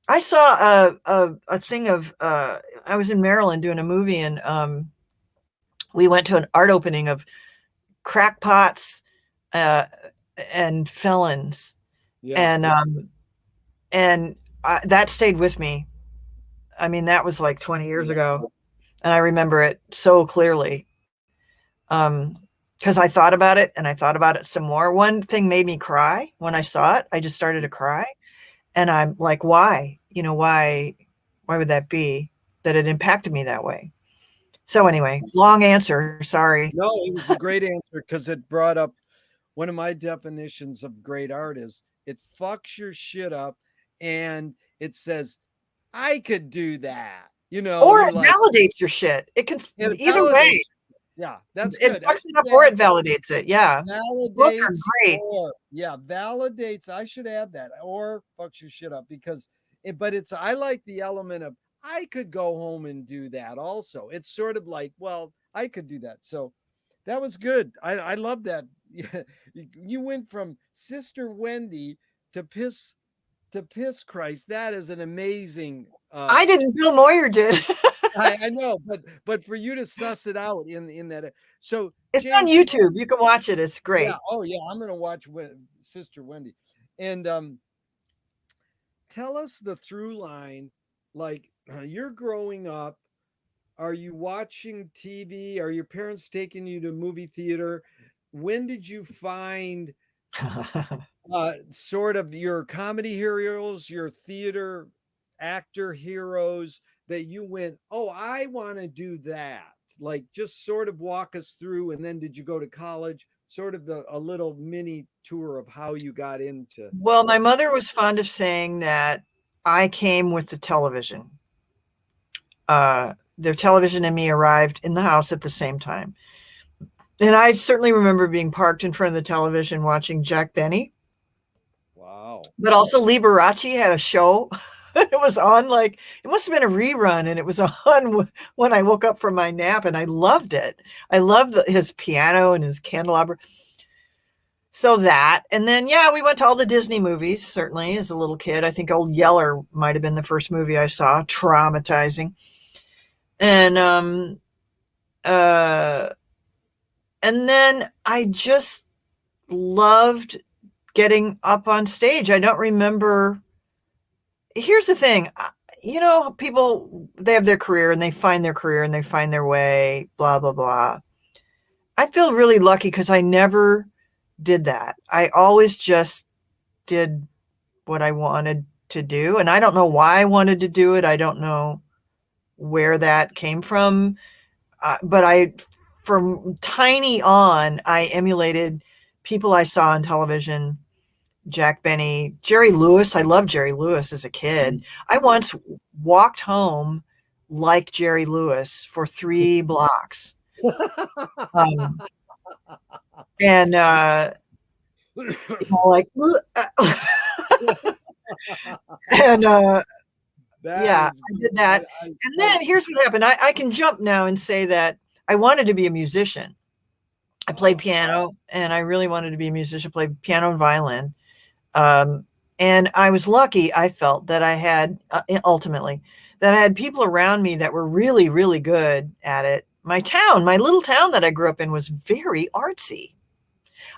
I saw a thing of I was in Maryland doing a movie, and we went to an art opening of crackpots uh, and felons, Yeah. and that stayed with me. I mean, that was like 20 years ago, and I remember it so clearly. Because I thought about it, and I thought about it some more. One thing made me cry when I saw it. I just started to cry, and I'm like, why? Why would that be that it impacted me that way? So anyway, long answer. Sorry. No, it was a great answer because it brought up one of my definitions of great art is it fucks your shit up and it says, I could do that. Or You're it like, validates your shit. It can it either way. validates. Yeah, that's It good. fucks it up or Yeah, it validates it. Yeah. Both are validates great. or yeah, validates. I should add that or fucks your shit up because but I like the element of I could go home and do that also. It's sort of like, well, I could do that. So that was good. I love that. Yeah, you went from Sister Wendy to piss Christ. That is an amazing I didn't. Bill Moyer did. I know, but for you to suss it out in that so It's on James, YouTube. You can watch it. It's yeah, great. oh yeah, I'm gonna watch Sister Wendy. And tell us the through line, like you're growing up. Are you watching TV? Are your parents taking you to movie theater? When did you find sort of your comedy heroes, your theater actor heroes that you went, oh, I want to do that? Like, just sort of walk us through. And then did you go to college? Sort of a little mini tour of how you got into. Well, my mother was fond of saying that I came with the television. Their television and me arrived in the house at the same time. And I certainly remember being parked in front of the television watching Jack Benny. Wow. But also Liberace had a show. It was on, like, it must have been a rerun, and it was on when I woke up from my nap, and I loved it. I loved his piano and his candelabra. So that, and then, yeah, we went to all the Disney movies, certainly, as a little kid. I think Old Yeller might have been the first movie I saw, traumatizing. And uh and then I just loved getting up on stage. I don't remember. Here's the thing. People, they have their career and they find their career and they find their way, blah, blah, blah. I feel really lucky because I never did that. I always just did what I wanted to do. And I don't know why I wanted to do it. I don't know where that came from. But from tiny on, I emulated people I saw on television. Jack Benny, Jerry Lewis. I loved Jerry Lewis as a kid. I once walked home like Jerry Lewis for 3 blocks. Um, and like, and yeah, I did that. And then here's what happened. I can jump now and say that I wanted to be a musician. I played piano, and I really wanted to be a musician. Played piano and violin. And I was lucky, I felt, that I had ultimately that I had people around me that were really, really good at it. my little town that I grew up in was very artsy.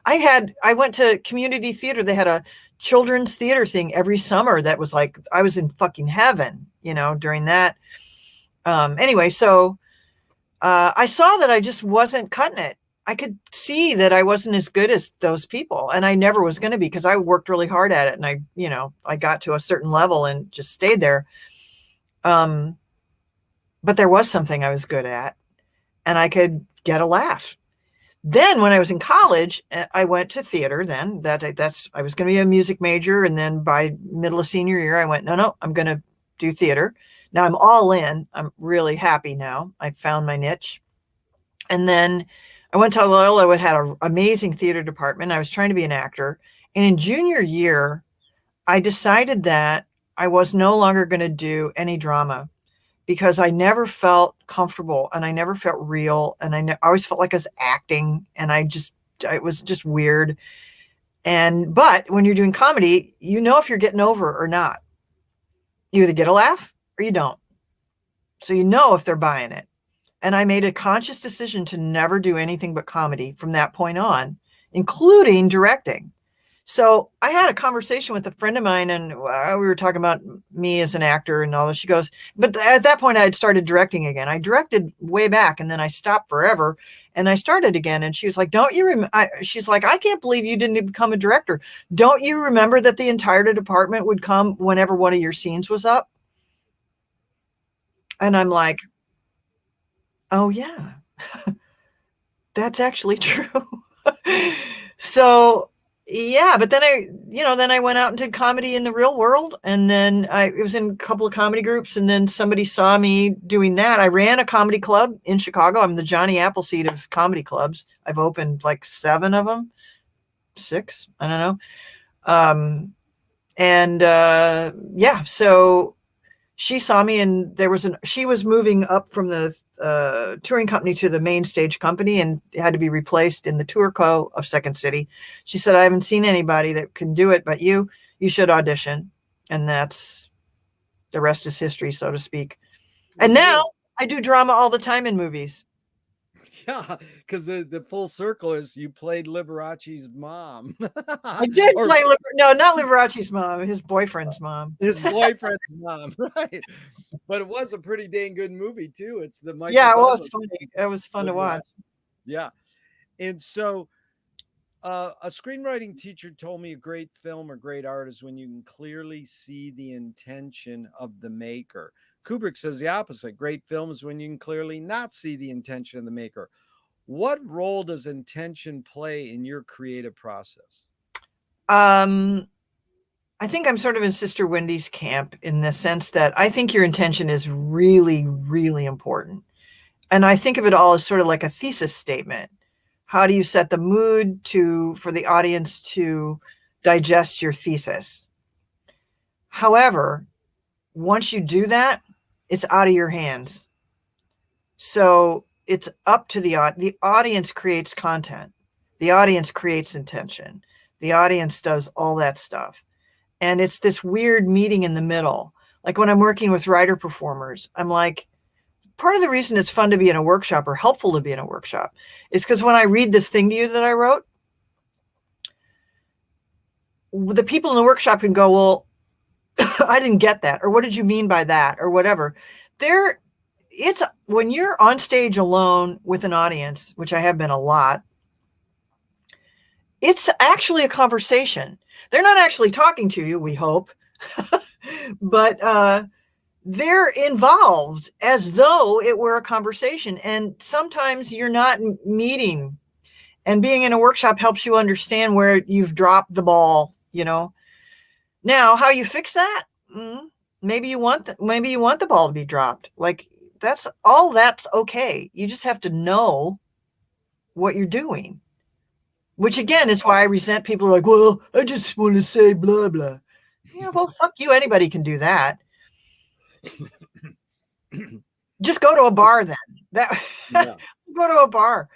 I went to community theater. They had a children's theater thing every summer that was like, I was in fucking heaven, during that. Anyway, so I saw that I just wasn't cutting it. I could see that I wasn't as good as those people, and I never was going to be, because I worked really hard at it, and I got to a certain level and just stayed there. But there was something I was good at, and I could get a laugh. Then when I was in college, I went to theater. Then I was going to be a music major. And then by middle of senior year, I went, no, I'm going to do theater. Now I'm all in. I'm really happy now. I found my niche. And then I went to Loyola. I had an amazing theater department. I was trying to be an actor. And in junior year, I decided that I was no longer going to do any drama, because I never felt comfortable and I never felt real. And I always felt like I was acting, and it was just weird. But when you're doing comedy, if you're getting over or not. You either get a laugh or you don't. So if they're buying it. And I made a conscious decision to never do anything but comedy from that point on, including directing. So I had a conversation with a friend of mine, and we were talking about me as an actor and all this. She goes, but at that point I had started directing again. I directed way back, and then I stopped forever, and I started again. And she was like, don't you remember? She's like, I can't believe you didn't become a director. Don't you remember that the entire department would come whenever one of your scenes was up? And I'm like, oh yeah, that's actually true. So yeah, but then I went out and did comedy in the real world. And then it was in a couple of comedy groups. And then somebody saw me doing that. I ran a comedy club in Chicago. I'm the Johnny Appleseed of comedy clubs. I've opened like 7 of them, 6, I don't know. Yeah, so she saw me, and she was moving up from the touring company to the main stage company, and had to be replaced in the tour co of Second City. She said, I haven't seen anybody that can do it, but you should audition. And that's, the rest is history, so to speak. And now I do drama all the time in movies. Yeah, because the full circle is you played Liberace's mom. I did play, no, not Liberace's mom, his boyfriend's mom. His boyfriend's mom, right? But it was a pretty dang good movie too. It's the Michael. Yeah, it was funny. It was fun to watch. Yeah, and so a screenwriting teacher told me a great film or great art is when you can clearly see the intention of the maker. Kubrick says the opposite. Great film is when you can clearly not see the intention of the maker. What role does intention play in your creative process? I think I'm sort of in Sister Wendy's camp, in the sense that I think your intention is really, really important. And I think of it all as sort of like a thesis statement. How do you set the mood for the audience to digest your thesis? However, once you do that, it's out of your hands. So it's up to the audience creates content. The audience creates intention. The audience does all that stuff. And it's this weird meeting in the middle. Like when I'm working with writer performers, I'm like, part of the reason it's fun to be in a workshop, or helpful to be in a workshop, is because when I read this thing to you that I wrote, the people in the workshop can go, well, I didn't get that, or what did you mean by that, or whatever. When you're on stage alone with an audience, which I have been a lot, it's actually a conversation. They're not actually talking to you, we hope, but they're involved as though it were a conversation. And sometimes you're not meeting, and being in a workshop helps you understand where you've dropped the ball, Now, how you fix that? Maybe you want the ball to be dropped. Like, that's okay. You just have to know what you're doing, which again is why I resent people who are like, well, I just want to say blah, blah. Yeah, well, fuck you. Anybody can do that. Just go to a bar then. Go to a bar.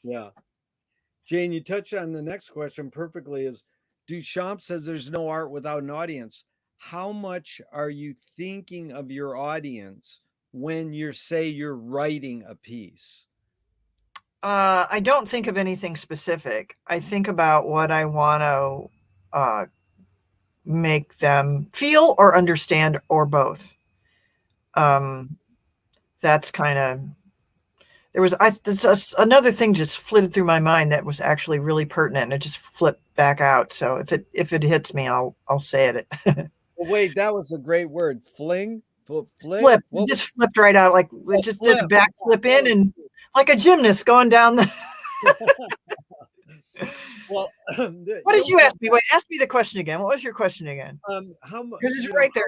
Yeah. Jane, you touched on the next question perfectly. Is Duchamp says there's no art without an audience. How much are you thinking of your audience when you're writing a piece? I don't think of anything specific. I think about what I want to make them feel or understand, or both. That's kind of, there was, another thing just flitted through my mind that was actually really pertinent, and it just flipped back out. So if it hits me, I'll say it. Well, wait, that was a great word. Fling? Flip. It just flipped right out. Like it just did a backflip in, and like a gymnast going down the. Well, what did you ask me? Wait, ask me the question again. What was your question again? How much? Because it's right there.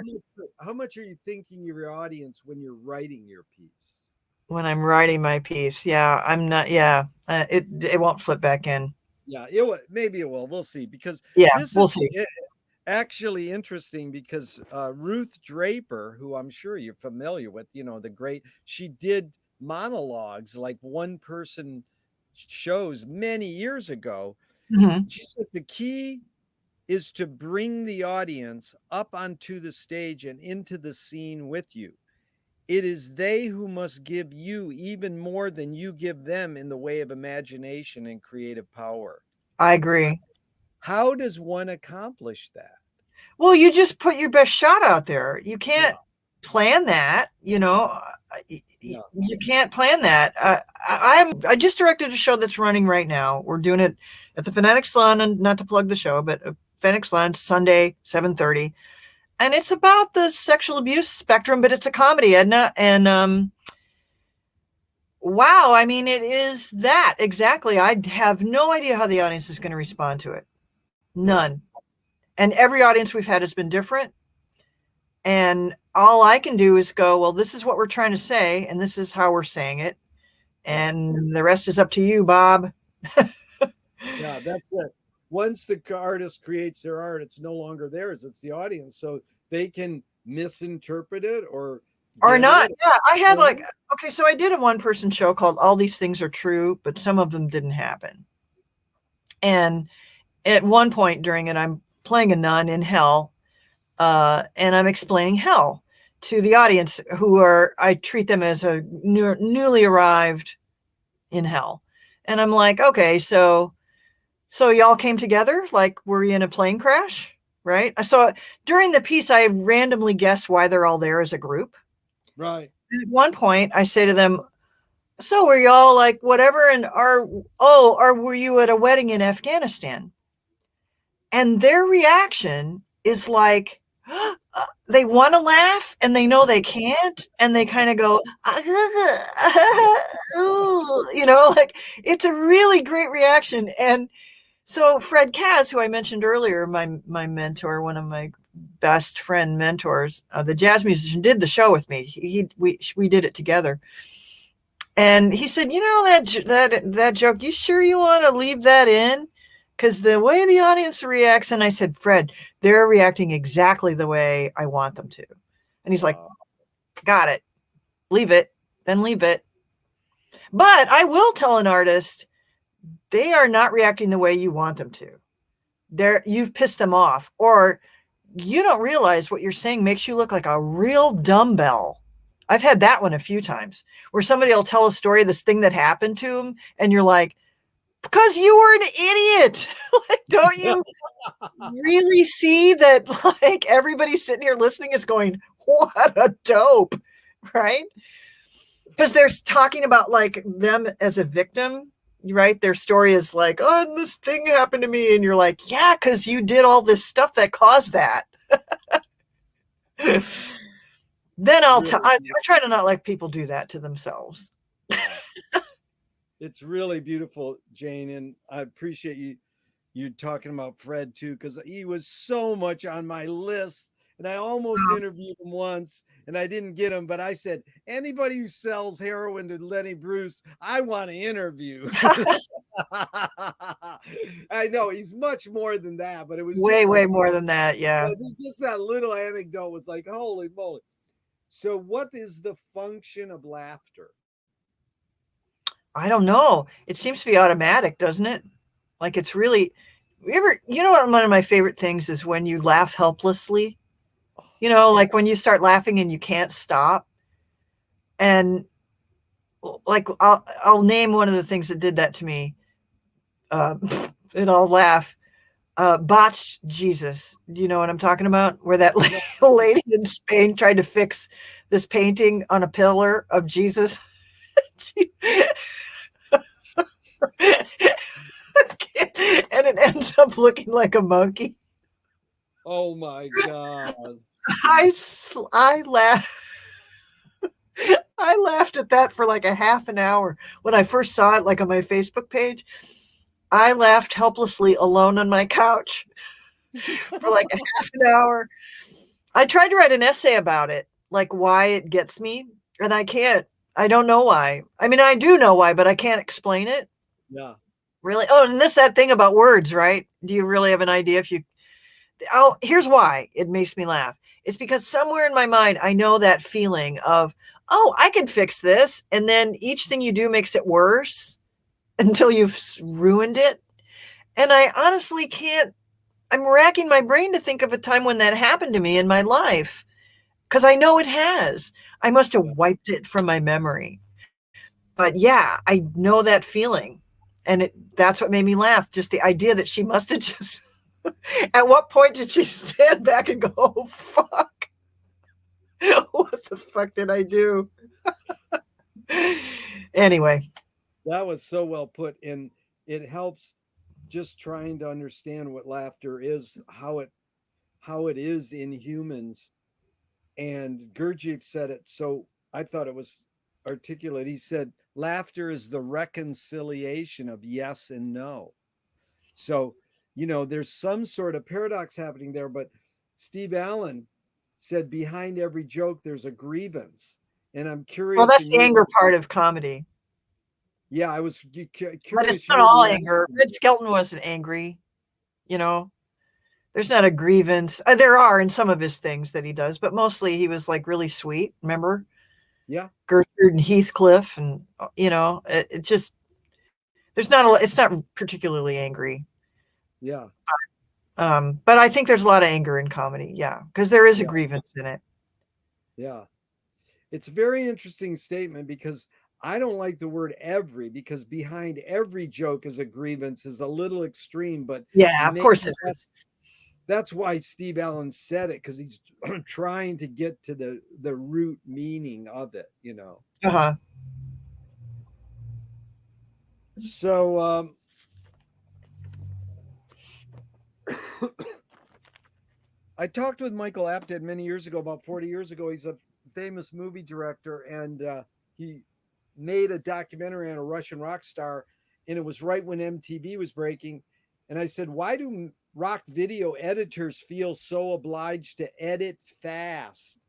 How much are you thinking of your audience when you're writing your piece? When I'm writing my piece, yeah, I'm not. Yeah, it won't flip back in. Yeah, maybe it will. We'll see. Because we'll see. Actually interesting, because Ruth Draper, who I'm sure you're familiar with, she did monologues, like one person shows many years ago. Mm-hmm. She said the key is to bring the audience up onto the stage and into the scene with you. It is they who must give you even more than you give them in the way of imagination and creative power. I agree. How does one accomplish that? Well, you just put your best shot out there. You can't plan that, you can't plan that. I just directed a show that's running right now. We're doing it at the Fanatic Salon, and not to plug the show, but Fanatic Salon, Sunday, 7:30. And it's about the sexual abuse spectrum, but it's a comedy, Edna. And wow, I mean, it is that exactly. I have no idea how the audience is going to respond to it. None. And every audience we've had has been different. And all I can do is go, well, this is what we're trying to say, and this is how we're saying it. And the rest is up to you, Bob. Yeah, that's it. Once the artist creates their art, it's no longer theirs, it's the audience. So they can misinterpret it or not. Yeah, I had so I did a one-person show called All These Things Are True, but some of them didn't happen. And at one point during it, I'm playing a nun in hell, and I'm explaining hell to the audience, I treat them as a newly arrived in hell. And I'm like, okay, so y'all came together? Like, were you in a plane crash? Right? So during the piece, I randomly guess why they're all there as a group. Right. And at one point, I say to them, so were y'all like whatever? And were you at a wedding in Afghanistan? And their reaction is like, they want to laugh and they know they can't. And they kind of go, like it's a really great reaction. And so Fred Katz, who I mentioned earlier, my mentor, one of my best friend mentors, the jazz musician, did the show with me. We did it together. And he said, that joke, you sure you want to leave that in? Because the way the audience reacts, and I said, Fred, they're reacting exactly the way I want them to. And he's like, got it. Leave it. Then leave it. But I will tell an artist, they are not reacting the way you want them to. You've pissed them off, or you don't realize what you're saying makes you look like a real dumbbell. I've had that one a few times where somebody will tell a story of this thing that happened to them, and you're like, because you were an idiot. Like, don't you really see that? Like, everybody sitting here listening is going, what a dope, right? Because they're talking about like them as a victim, right? Their story is like, oh, this thing happened to me. And you're like, yeah, because you did all this stuff that caused that. Then I try to not let people do that to themselves. It's really beautiful, Jane. And I appreciate you talking about Fred too, because he was so much on my list. And I almost interviewed him once and I didn't get him, but I said, anybody who sells heroin to Lenny Bruce, I want to interview. I know he's much more than that, but it was way more than that. Yeah. Just that little anecdote was like, holy moly. So what is the function of laughter? I don't know. It seems to be automatic, doesn't it? Like it's really, what one of my favorite things is when you laugh helplessly, like when you start laughing and you can't stop. And like, I'll name one of the things that did that to me. And I'll laugh. Botched Jesus. Do you know what I'm talking about? Where that lady in Spain tried to fix this painting on a pillar of Jesus. And it ends up looking like a monkey. Oh my God. I laughed at that for like a half an hour. When I first saw it, like on my Facebook page, I laughed helplessly alone on my couch for like a half an hour. I tried to write an essay about it, like why it gets me, and I can't. I don't know why. I mean, I do know why, but I can't explain it. Yeah. Really? Oh, and that thing about words, right? Do you really have an idea if you here's why it makes me laugh. It's because somewhere in my mind, I know that feeling of, oh, I can fix this. And then each thing you do makes it worse until you've ruined it. And I honestly can't, I'm racking my brain to think of a time when that happened to me in my life. Because I know it has. I must have wiped it from my memory. But yeah, I know that feeling. And that's what made me laugh. Just the idea that she must have just, at what point did she stand back and go, oh, fuck? What the fuck did I do? Anyway. That was so well put. And it helps just trying to understand what laughter is, how it is in humans. And Gurdjieff said it, so I thought it was articulate. He said, laughter is the reconciliation of yes and no. So, there's some sort of paradox happening there, but Steve Allen said behind every joke, there's a grievance. And I'm curious. Well, that's the anger part of comedy. Yeah, I was curious. But it's not all anger. Red Skelton wasn't angry, There's not a grievance. There are in some of his things that he does, but mostly he was like really sweet. Remember? Yeah. Gertrude and Heathcliff, and it just it's not particularly angry. Yeah. But I think there's a lot of anger in comedy. Yeah, because there is a grievance in it. Yeah. It's a very interesting statement because I don't like the word every, because behind every joke is a grievance is a little extreme, but yeah, of course it is. That's why Steve Allen said it, because he's trying to get to the root meaning of it, Uh-huh. So I talked with Michael Apted many years ago, about 40 years ago. He's a famous movie director, and he made a documentary on a Russian rock star, and it was right when MTV was breaking. And I said, why do rock video editors feel so obliged to edit fast?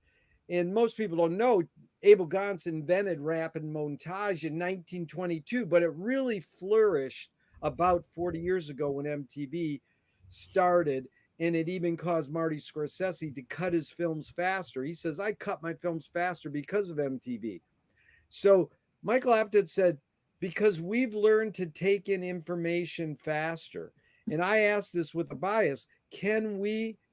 And most people don't know Abel Gance invented rapid montage in 1922, but it really flourished about 40 years ago when MTV started. And it even caused Marty Scorsese to cut his films faster. He says, I cut my films faster because of MTV. So Michael Apted said, because we've learned to take in information faster. And I asked this with a bias, can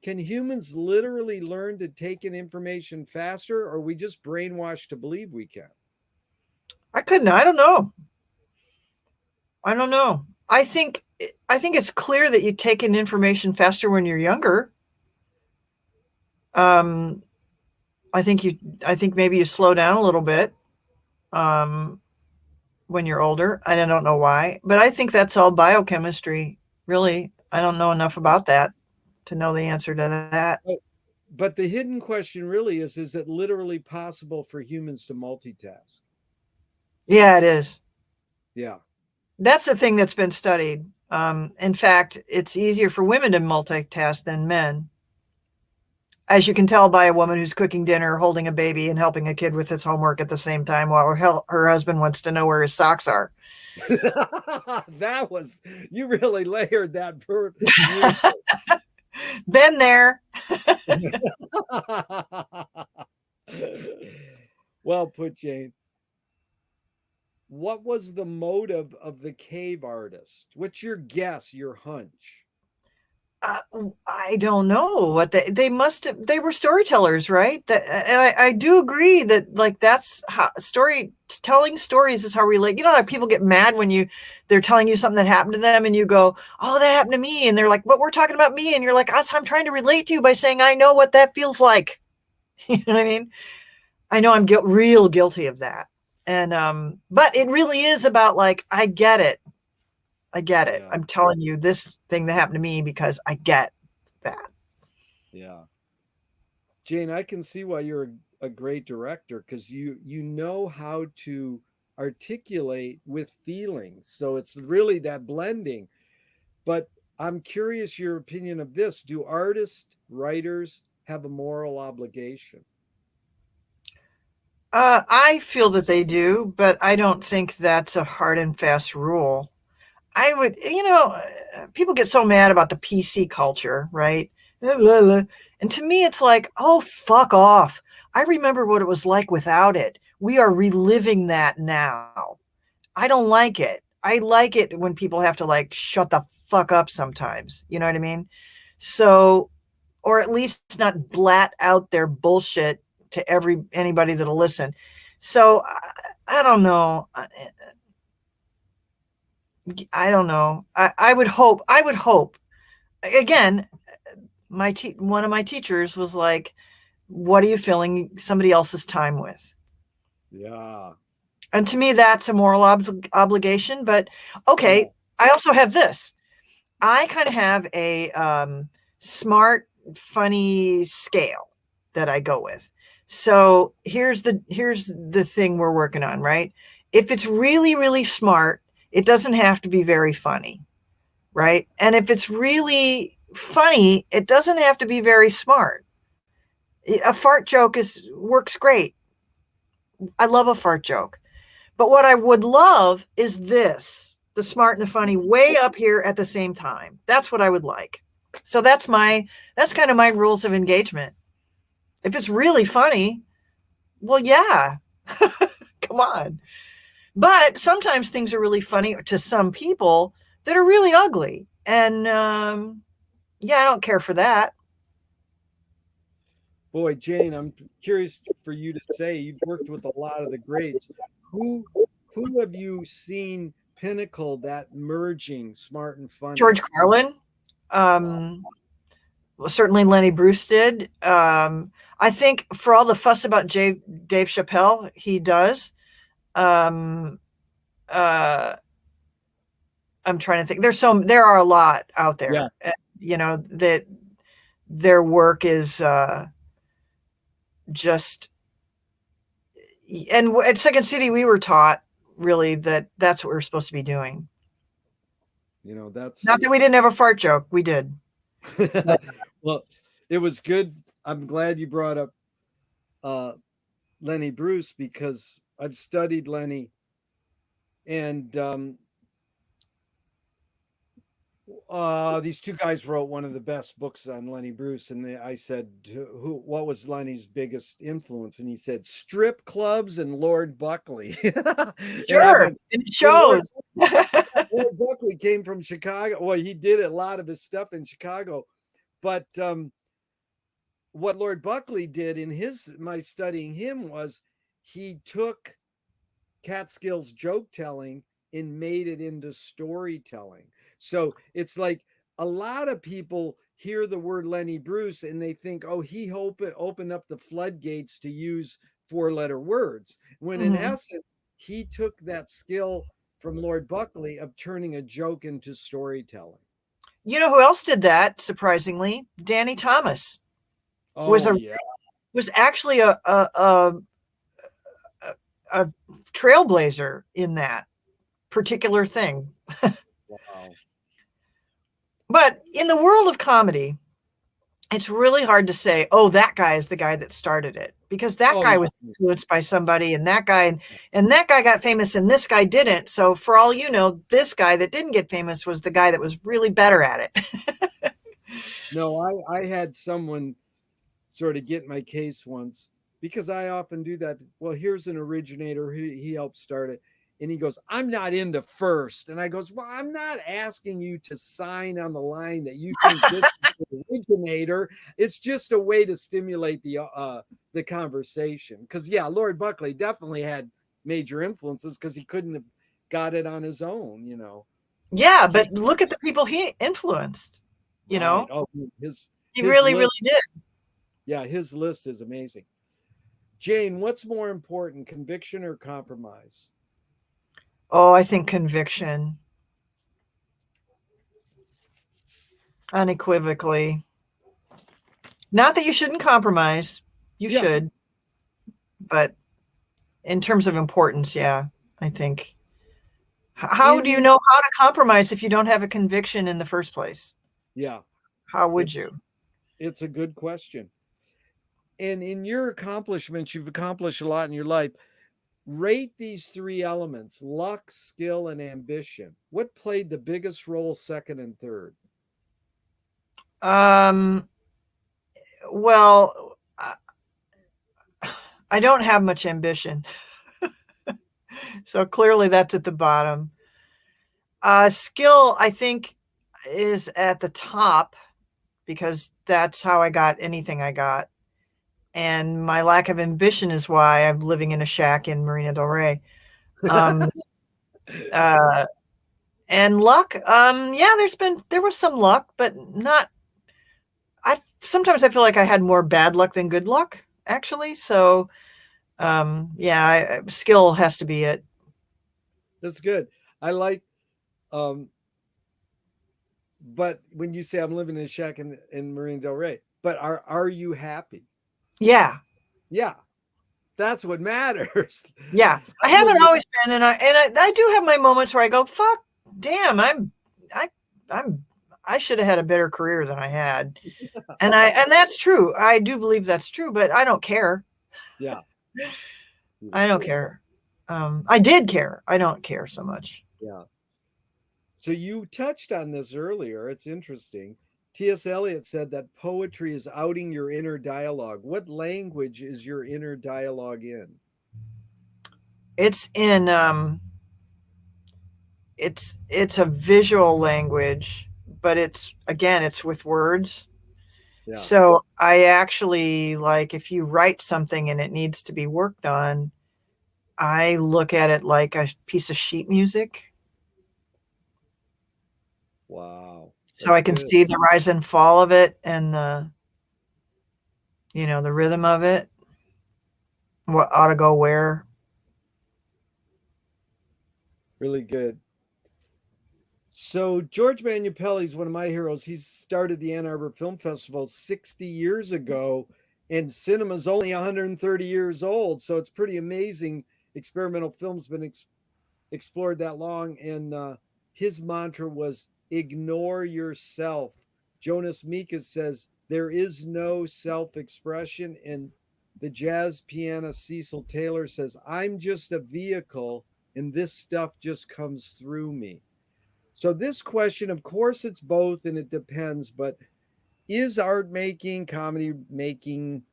humans literally learn to take in information faster, or are we just brainwashed to believe we can? I don't know. I think it's clear that you take in information faster when you're younger. I think maybe you slow down a little bit when you're older. I don't know why, but I think that's all biochemistry, really. I don't know enough about that to know the answer to that. But the hidden question really is it literally possible for humans to multitask? Yeah, it is. Yeah. That's the thing that's been studied. In fact, it's easier for women to multitask than men. As you can tell by a woman who's cooking dinner, holding a baby, and helping a kid with its homework at the same time while her husband wants to know where his socks are. You really layered that verb. Been there. Well put, Jane. What was the motive of the cave artist? What's your guess, your hunch? I don't know what they must have, they were storytellers, right? And I do agree that like that's how telling stories is how we relate. You know how people get mad when they're telling you something that happened to them and you go, oh, that happened to me. And they're like, but we're talking about me. And you're like, I'm trying to relate to you by saying, I know what that feels like. You know what I mean? I know I'm real guilty of that. And, but it really is about like, I get it. I get it. Yeah. I'm telling you this thing that happened to me because I get that. Yeah. Jane, I can see why you're a great director, because you know how to articulate with feelings. So it's really that blending. But I'm curious your opinion of this. Do artists, writers have a moral obligation? I feel that they do, but I don't think that's a hard and fast rule. I would, people get so mad about the PC culture, right? And to me, it's like, oh, fuck off. I remember what it was like without it. We are reliving that now. I don't like it. I like it when people have to like shut the fuck up sometimes. You know what I mean? So, or at least not blat out their bullshit to anybody that'll listen. So I don't know. I don't know. I would hope. I would hope. Again, one of my teachers was like, "What are you filling somebody else's time with?" Yeah. And to me, that's a moral obligation. But okay, Oh, I also have this. I kind of have a smart, funny scale that I go with. So here's the thing we're working on, right? If it's really, really smart, it doesn't have to be very funny, right? And if it's really funny, it doesn't have to be very smart. A fart joke works great. I love a fart joke. But what I would love is this, the smart and the funny way up here at the same time. That's what I would like. So that's kind of my rules of engagement. If it's really funny, well, yeah, come on. But sometimes things are really funny to some people that are really ugly. And yeah, I don't care for that. boy, Jane, I'm curious for you to say you've worked with a lot of the greats. Who who have you seen pinnacle that merging smart and funny? George Carlin, Wow. um, well, certainly Lenny Bruce did. I think for all the fuss about Dave Chappelle, he does. Um, uh, I'm trying to think. There are a lot out Yeah. there. That their work is just. And at Second City, we were taught really that that's what we're supposed to be doing. That's Not that we didn't have a fart joke, we did. well, it was good. I'm glad you brought up uh Lenny Bruce, because I've studied Lenny, and these two guys wrote one of the best books on Lenny Bruce, and I said, what was Lenny's biggest influence? And he said, strip clubs and Lord Buckley. And I Sure, went, it well, shows. Lord Buckley came from Chicago. Well, he did a lot of his stuff in Chicago, but what Lord Buckley did in my studying him was he took Catskill's joke telling and made it into storytelling. So it's like a lot of people hear the word Lenny Bruce and they think, oh, he opened up the floodgates to use 4-letter words. When in Mhm. essence, he took that skill from Lord Buckley of turning a joke into storytelling. You know who else did that? Surprisingly, Danny Thomas was Oh a yeah. was actually a trailblazer in that particular thing. Wow. But in the world of comedy, it's really hard to say, oh, that guy is the guy that started it, because that Oh guy was no. influenced by somebody, and that guy got famous, and this guy didn't. So for all you know, this guy that didn't get famous was the guy that was really better at it. No, I had someone sort of get my case once, because I often do that. Well, here's an originator, he helped start it. And he goes, I'm not into first. And I goes, well, I'm not asking you to sign on the line that you think this is the originator. It's just a way to stimulate the conversation. Because yeah, Lord Buckley definitely had major influences because he couldn't have got it on his own, you know. Yeah, but look at the people he influenced, you know. Oh, he really list, really did. Yeah, his list is amazing. Jane, what's more important, conviction or compromise? Oh, I think conviction. Unequivocally. Not that you shouldn't compromise. You should. But in terms of importance, yeah, I think. How do you know how to compromise if you don't have a conviction in the first place? Yeah. How would you? It's a good question. And in your accomplishments, you've accomplished a lot in your life. Rate these three elements: luck, skill, and ambition. What played the biggest role, second and third? Well, I don't have much ambition. So clearly that's at the bottom. Skill, I think, is at the top because that's how I got anything I got. And my lack of ambition is why I'm living in a shack in Marina del Rey. And luck, yeah, there was some luck, but not. Sometimes I feel like I had more bad luck than good luck, actually. So, yeah, skill has to be it. That's good. I like, but when you say I'm living in a shack in Marina del Rey, but are you happy? Yeah. Yeah. That's what matters. Yeah. I haven't always been, and I do have my moments where I go, fuck, damn, I should have had a better career than I had. And that's true. I do believe that's true, but I don't care. Yeah. I don't care. I did care. I don't care so much. Yeah. So you touched on this earlier. It's interesting. T.S. Eliot said that poetry is outing your inner dialogue. What language is your inner dialogue in? It's in it's a visual language, but it's with words. Yeah. So I actually, like, if you write something and it needs to be worked on, I look at it like a piece of sheet music. Wow. So I can see the rise and fall of it and the rhythm of it, what ought to go where. Really good. So George Manupelli is one of my heroes. He started the Ann Arbor Film Festival 60 years ago, and cinema's only 130 years old. So it's pretty amazing. Experimental film's been explored that long. And his mantra was, ignore yourself. Jonas Mekas says, there is no self-expression. And the jazz pianist Cecil Taylor says, I'm just a vehicle, and this stuff just comes through me. So this question, of course, it's both, and it depends, but is art making, comedy making,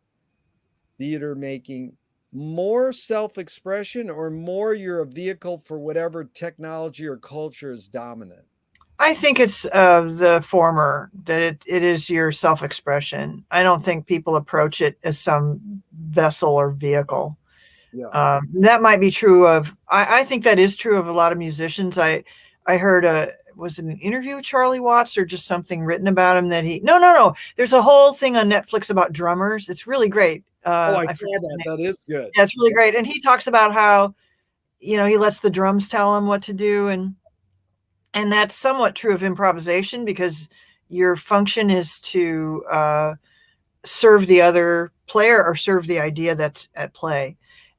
theater making more self-expression, or more you're a vehicle for whatever technology or culture is dominant? I think it's the former, that it is your self-expression. I don't think people approach it as some vessel or vehicle. Yeah. That might be true of, I think that is true of a lot of musicians. I heard was it an interview with Charlie Watts or just something written about him that no. There's a whole thing on Netflix about drummers. It's really great. I saw that. That is good. Yeah, it's really great. And he talks about how, he lets the drums tell him what to do. And that's somewhat true of improvisation, because your function is to serve the other player or serve the idea that's at play.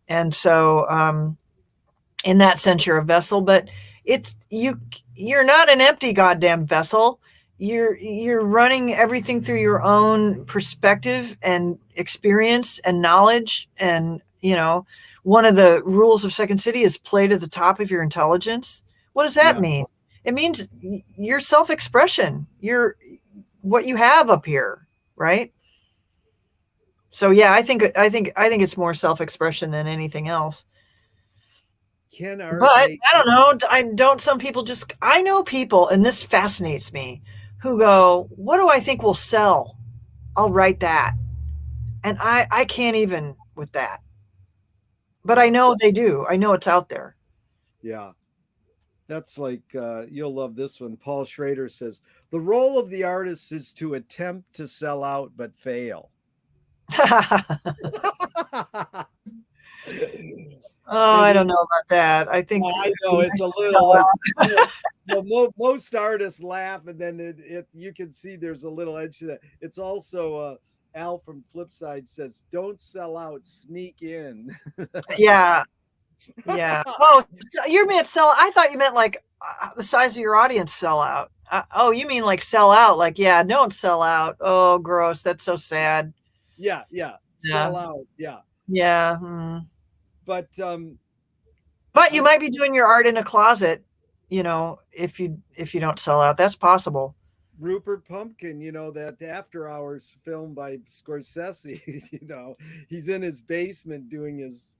And so in that sense, you're a vessel, but you're not an empty goddamn vessel. You're running everything through your own perspective and experience and knowledge. And, one of the rules of Second City is play to the top of your intelligence. What does that mean? It means your self-expression, what you have up here, right? So yeah, I think it's more self-expression than anything else. Can art But make I don't know. I don't. Some people just. I know people, and this fascinates me, who go, "What do I think will sell? I'll write that," and I can't even with that. But I yeah, know they do. I know it's out there. yeah. That's like you'll love this one. Paul Schrader says the role of the artist is to attempt to sell out but fail. Oh, And I don't know about that. I think I know it's a little like most artists laugh, and then it you can see there's a little edge to that. It's also Al from Flipside says, "Don't sell out, sneak in." yeah, yeah. Oh, so you meant sell. I thought you meant like the size of your audience sell out. Oh, you mean like sell out? Like, yeah, don't sell out. Oh, gross. That's so sad. Yeah, yeah, Yeah, sell out, yeah. yeah. But But you I'm might be doing your art in a closet, if you don't sell out. That's possible. Rupert Pumpkin, that After Hours film by Scorsese, he's in his basement doing his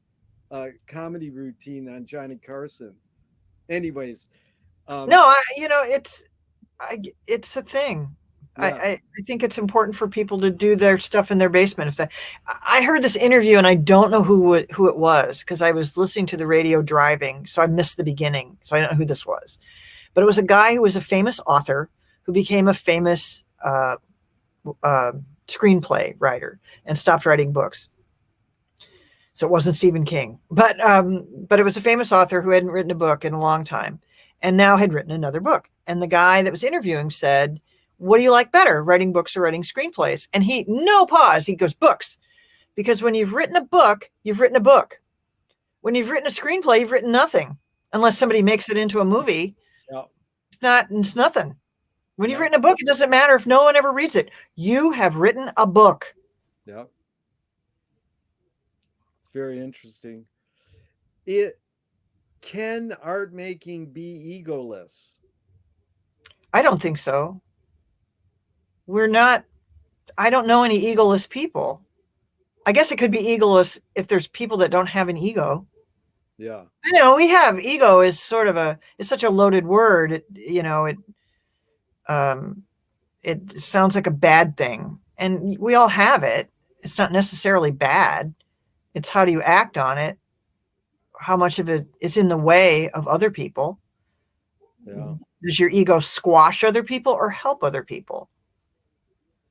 comedy routine on Johnny Carson. Anyways, No, it's a thing. yeah, I think it's important for people to do their stuff in their basement. I heard this interview and I don't know who it was because I was listening to the radio driving, so I missed the beginning. So I don't know who this was, but it was a guy who was a famous author who became a famous screenplay writer and stopped writing books. So it wasn't Stephen King, but it was a famous author who hadn't written a book in a long time, and now had written another book. And the guy that was interviewing said, "What do you like better, writing books or writing screenplays?" And he, no pause, he goes, "Books," because when you've written a book, you've written a book. When you've written a screenplay, you've written nothing, unless somebody makes it into a movie. yeah, It's nothing. When you've yeah, written a book, it doesn't matter if no one ever reads it. You have written a book. yeah. It's very interesting. It can art making be egoless? I don't think so. We're not, I don't know any egoless people. I guess it could be egoless if there's people that don't have an ego. Yeah, We have ego is sort of it's such a loaded word. It sounds like a bad thing, and we all have it. It's not necessarily bad. It's how do you act on it? How much of it is in the way of other people? yeah, Does your ego squash other people or help other people?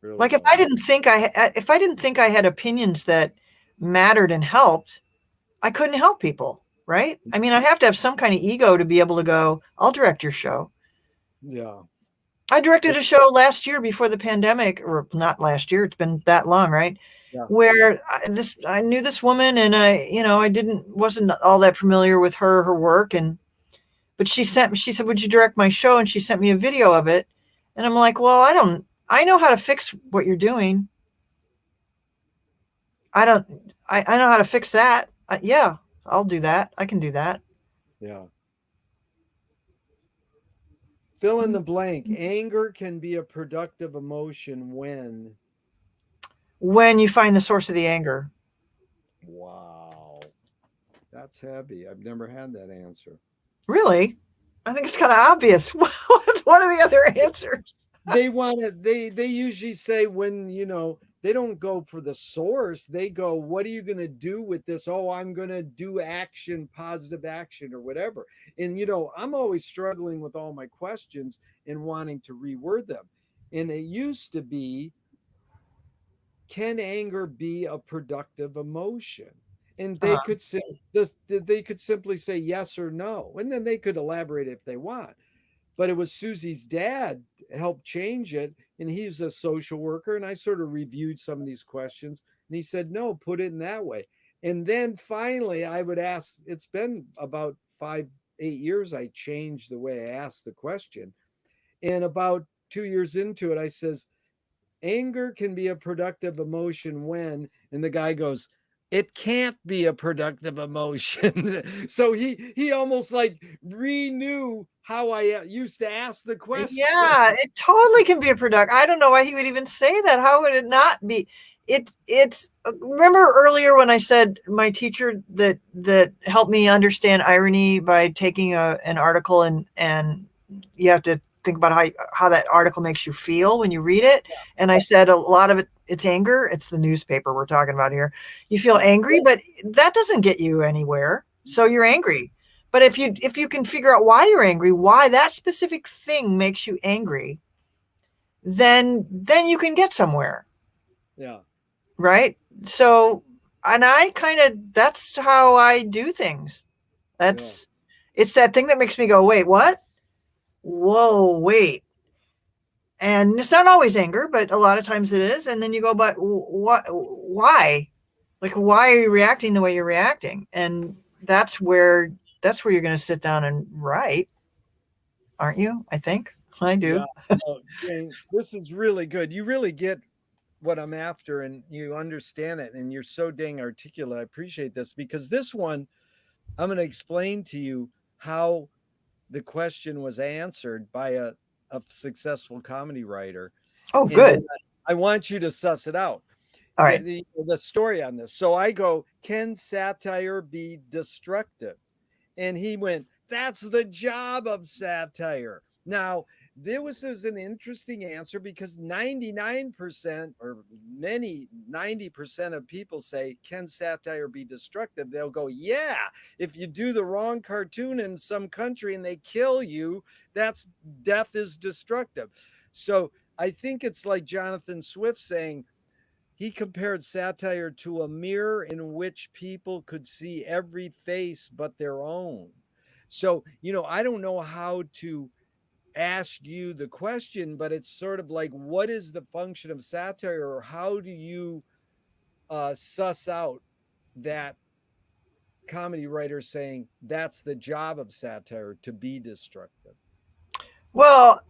really Like well. if I didn't think I had opinions that mattered and helped, I couldn't help people, right? I mean, I have to have some kind of ego to be able to go, "I'll direct your show." Yeah, I directed a show last year before the pandemic, or not last year. It's been that long, right? yeah, Where I knew this woman, and I wasn't all that familiar with her work, but she said, "Would you direct my show?" And she sent me a video of it, and I'm like, "Well, I know how to fix what you're doing. I don't, I know how to fix that. Yeah, I'll do that. I can do that." yeah. Fill in the blank. Anger can be a productive emotion When you find the source of the anger. wow, that's heavy. I've never had that answer. Really? I think it's kind of obvious. What are the other answers? They usually say when, they don't go for the source. They go, what are you going to do with this? Oh, I'm going to do action, positive action or whatever. And, I'm always struggling with all my questions and wanting to reword them. And it used to be, can anger be a productive emotion? And Uh, they could simply say yes or no. And then they could elaborate if they want. But it was Susie's dad helped change it, and he's a social worker. And I sort of reviewed some of these questions, and he said, no, put it in that way. And then finally I would ask, it's been about 5-8 years I changed the way I asked the question. And about 2 years into it, I says, anger can be a productive emotion when, and the guy goes, it can't be a productive emotion. So he almost like renew how I used to ask the question. yeah, it totally can be a product. I don't know why he would even say that. How would it not be? it's remember earlier when I said my teacher that helped me understand irony by taking an article and you have to think about how that article makes you feel when you read it. And I said a lot of it's anger. It's the newspaper we're talking about here. You feel angry, but that doesn't get you anywhere. So you're angry. But if you can figure out why you're angry, why that specific thing makes you angry, then you can get somewhere. Yeah. Right. So, and I kind of, that's how I do things. It's that thing that makes me go, wait, what? Whoa, wait. And it's not always anger, but a lot of times it is. And then you go, but what, why? Like, why are you reacting the way you're reacting? And that's where you're going to sit down and write. Aren't you? I think I do. Yeah. Oh, Jane, this is really good. You really get what I'm after and you understand it. And you're so dang articulate. I appreciate this because this one, I'm going to explain to you how the question was answered by a successful comedy writer. Oh, And good. then I want you to suss it out. All right. The story on this. So I go, can satire be destructive? And he went, that's the job of satire. Now, this was an interesting answer because 99% or many 90% of people say, can satire be destructive? They'll go, yeah, if you do the wrong cartoon in some country and they kill you, that's death is destructive. So I think it's like Jonathan Swift saying, he compared satire to a mirror in which people could see every face but their own. So, I don't know how to ask you the question, but it's sort of like, what is the function of satire, or how do you suss out that comedy writer saying that's the job of satire to be destructive? Well,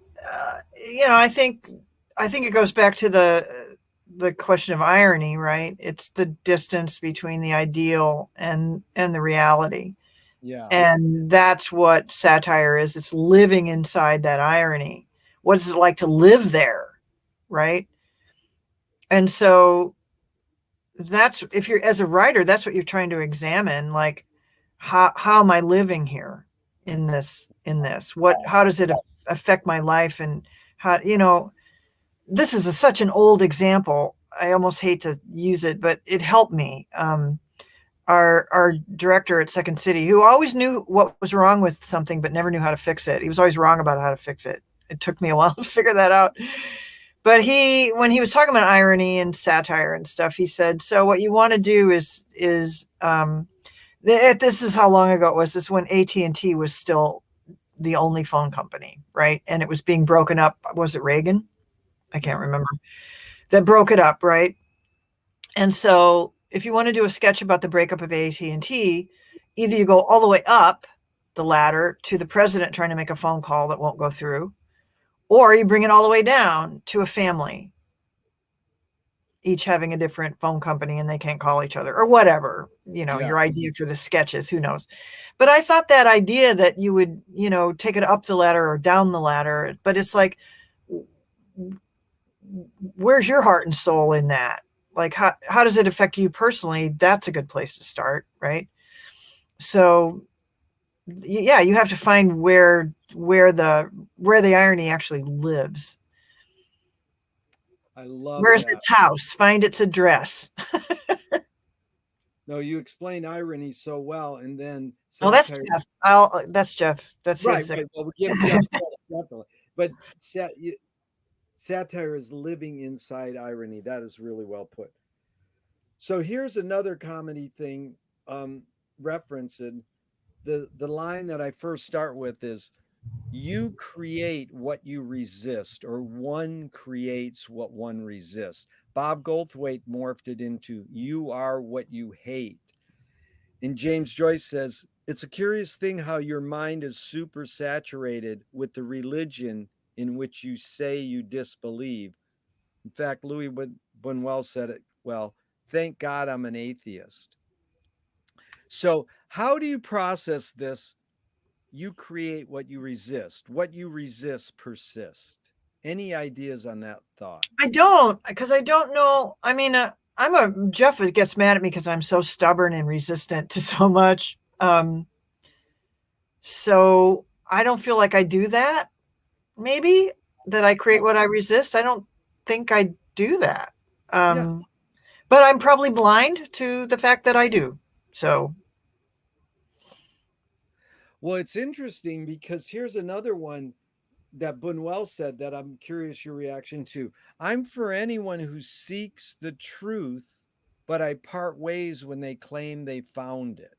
I think it goes back to the question of irony, right? It's the distance between the ideal and the reality. Yeah. And that's what satire is. It's living inside that irony. What is it like to live there, right? And so that's, if you're, as a writer, that's what you're trying to examine, like how am I living here in this how does it affect my life, and how, this is such an old example. I almost hate to use it, but it helped me. Our director at Second City, who always knew what was wrong with something, but never knew how to fix it. He was always wrong about how to fix it. It took me a while to figure that out. But when he was talking about irony and satire and stuff, he said, so what you want to do is this is how long ago it was. This is when AT&T was still the only phone company, right? And it was being broken up. Was it Reagan? I can't remember. That broke it up, right? And so if you want to do a sketch about the breakup of AT&T, either you go all the way up the ladder to the president trying to make a phone call that won't go through, or you bring it all the way down to a family, each having a different phone company and they can't call each other, or whatever, your idea for the sketches, who knows. But I thought that idea that you would, take it up the ladder or down the ladder, but it's like, where's your heart and soul in that? Like, how does it affect you personally? That's a good place to start, right? So yeah, you have to find where the irony actually lives. I love Where's that. its house? Find its address. No, you explain irony so well, and then that's Jeff. That's Jeff. That's right. his. Right. Well, we give Jeff definitely, but satire is living inside irony. That is really well put. So here's another comedy thing, referencing the line that I first start with is, you create what you resist, or one creates what one resists. Bob Goldthwait morphed it into, you are what you hate. And James Joyce says, it's a curious thing how your mind is super saturated with the religion in which you say you disbelieve. In fact, Louis Buñuel said it well, thank God I'm an atheist. So how do you process this? You create what you resist. What you resist persists. Any ideas on that thought? I don't, because I don't know. I mean, Jeff gets mad at me because I'm so stubborn and resistant to so much. So I don't feel like I do that. Maybe that I create what I resist. I don't think I do that. Yeah. But I'm probably blind to the fact that I do. So, Well, it's interesting because here's another one that Bunwell said that I'm curious your reaction to. I'm for anyone who seeks the truth, but I part ways when they claim they found it.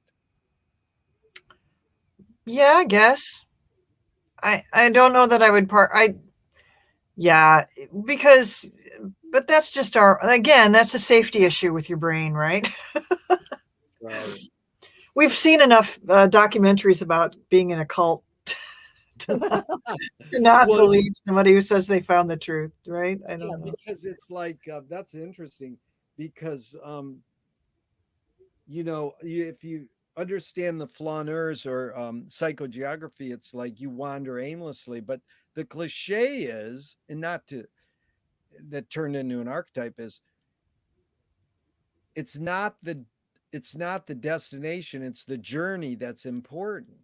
yeah, I guess. I don't know that I would yeah, because but that's just that's a safety issue with your brain, right? Right. We've seen enough documentaries about being in a cult to not Well, believe somebody who says they found the truth, right? I yeah, don't know. because it's like that's interesting because if you understand the flaneurs or psychogeography, it's like you wander aimlessly. But the cliche is, and not to that turned into an archetype is it's not the it's not the destination, it's the journey that's important.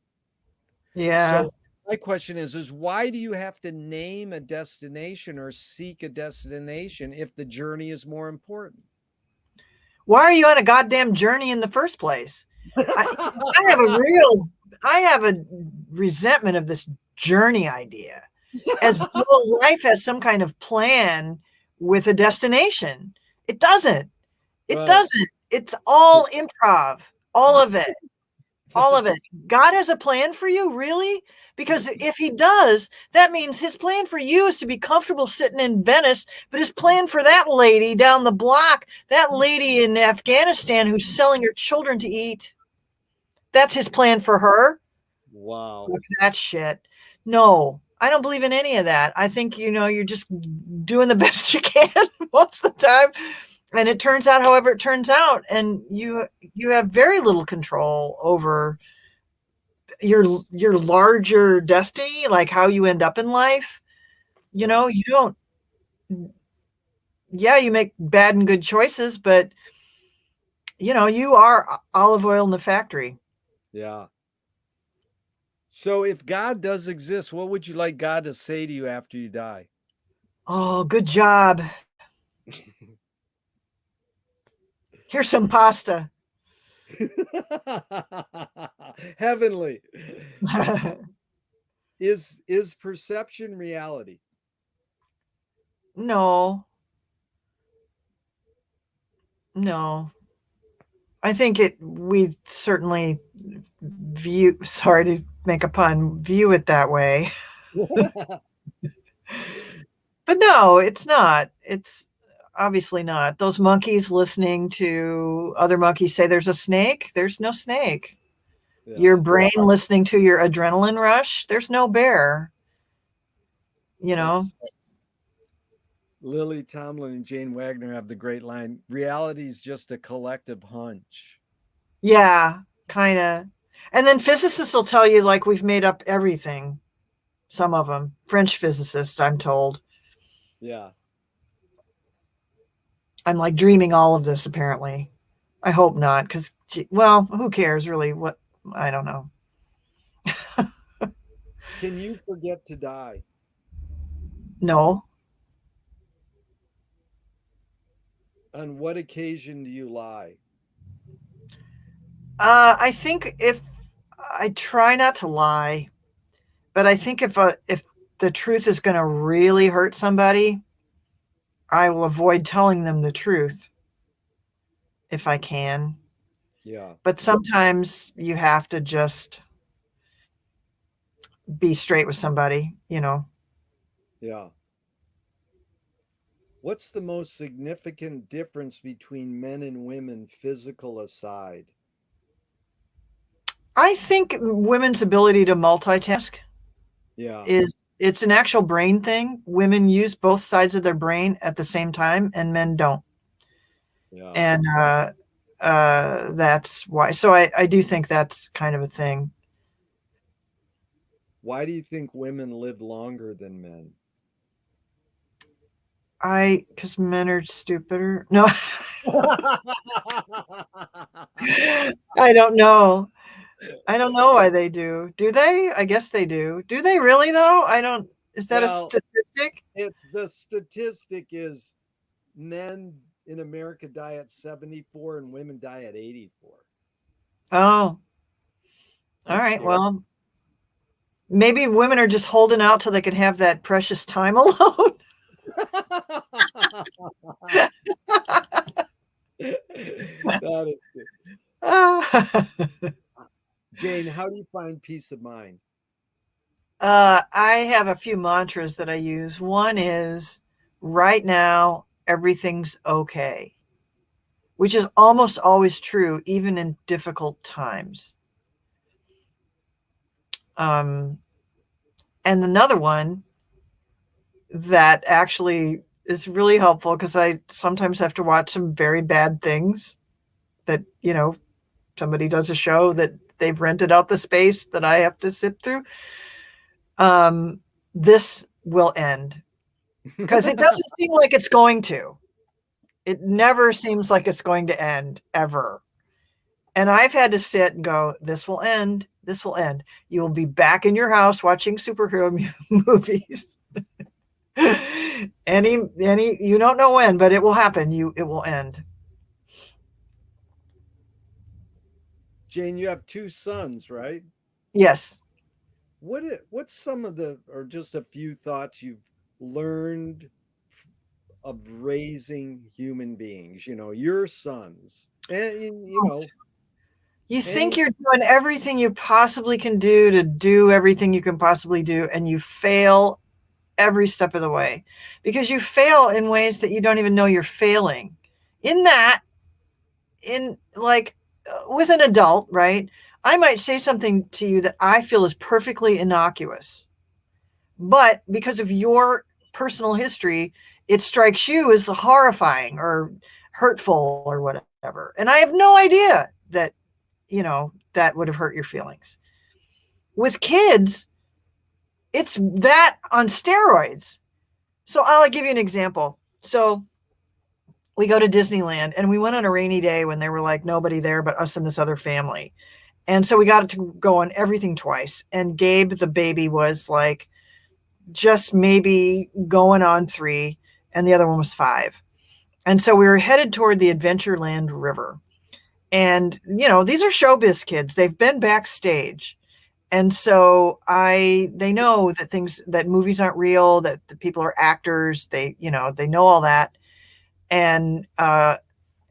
Yeah. So my question is why do you have to name a destination or seek a destination if the journey is more important? Why are you on a goddamn journey in the first place? I have I have a resentment of this journey idea, as though life has some kind of plan with a destination. It doesn't. It Right. doesn't. It's all improv. All of it. All of it. God has a plan for you, really? Because if he does, that means his plan for you is to be comfortable sitting in Venice, but his plan for that lady down the block, that lady in Afghanistan who's selling her children to eat, that's his plan for her. Wow. Fuck that shit. No, I don't believe in any of that. I think, you're just doing the best you can most of the time. And it turns out however it turns out. And you have very little control over your larger destiny, like how you end up in life. You don't, yeah, you make bad and good choices, but you are olive oil in the factory. Yeah. So if God does exist, what would you like God to say to you after you die? Oh, good job. Here's some pasta. Heavenly. Is perception reality? No, no. I think we certainly sorry to make a pun, view it that way. But no, it's not. It's obviously not. Those monkeys listening to other monkeys say there's a snake, there's no snake. Yeah. Your brain listening to your adrenaline rush, there's no bear. You know? That's Lily Tomlin and Jane Wagner have the great line, reality is just a collective hunch. Yeah, kind of. And then physicists will tell you like we've made up everything. Some of them, French physicists, I'm told. Yeah. I'm like dreaming all of this apparently. I hope not, because well, who cares really? What I don't know. Can you forget to die? No. On what occasion do you lie? I think if I try not to lie, but I think if the truth is going to really hurt somebody, I will avoid telling them the truth if I can. Yeah. But sometimes you have to just be straight with somebody, Yeah. What's the most significant difference between men and women, physical aside? I think women's ability to multitask Yeah. is it's an actual brain thing. Women use both sides of their brain at the same time and men don't. Yeah. And that's why. So I do think that's kind of a thing. Why do you think women live longer than men? Because men are stupider. No, I don't know. I don't know why they do. Do they? I guess they do. Do they really though? I don't. Is that a Well, statistic? the statistic is men in America die at 74 and women die at 84. Oh, all That's right. scary. Well, maybe women are just holding out till they can have that precious time alone. That is good. Jane, how do you find peace of mind? I have a few mantras that I use. One is right now, everything's okay, which is almost always true, even in difficult times. And another one that actually is really helpful because I sometimes have to watch some very bad things that, somebody does a show that they've rented out the space that I have to sit through. This will end because it doesn't seem like it's going to. It never seems like it's going to end ever. And I've had to sit and go, this will end. This will end. You will be back in your house watching superhero movies. You don't know when, but it will happen. It will end. Jane, you have two sons, right? Yes. What's some of the, or just a few thoughts you've learned of raising human beings? Your sons, and You think any. you're doing everything you possibly can do to do everything you can possibly do, and you fail every step of the way because you fail in ways that you don't even know you're failing. With an adult, right? I might say something to you that I feel is perfectly innocuous, but because of your personal history, it strikes you as horrifying or hurtful or whatever. And I have no idea that, that would have hurt your feelings. With kids, it's that on steroids. So I'll give you an example. So we go to Disneyland and we went on a rainy day when there were like nobody there but us and this other family. And so we got to go on everything twice. And Gabe, the baby, was like just maybe going on 3, and the other one was 5. And so we were headed toward the Adventureland River. And, these are showbiz kids. They've been backstage. And so they know that movies aren't real, that the people are actors. They know all that. And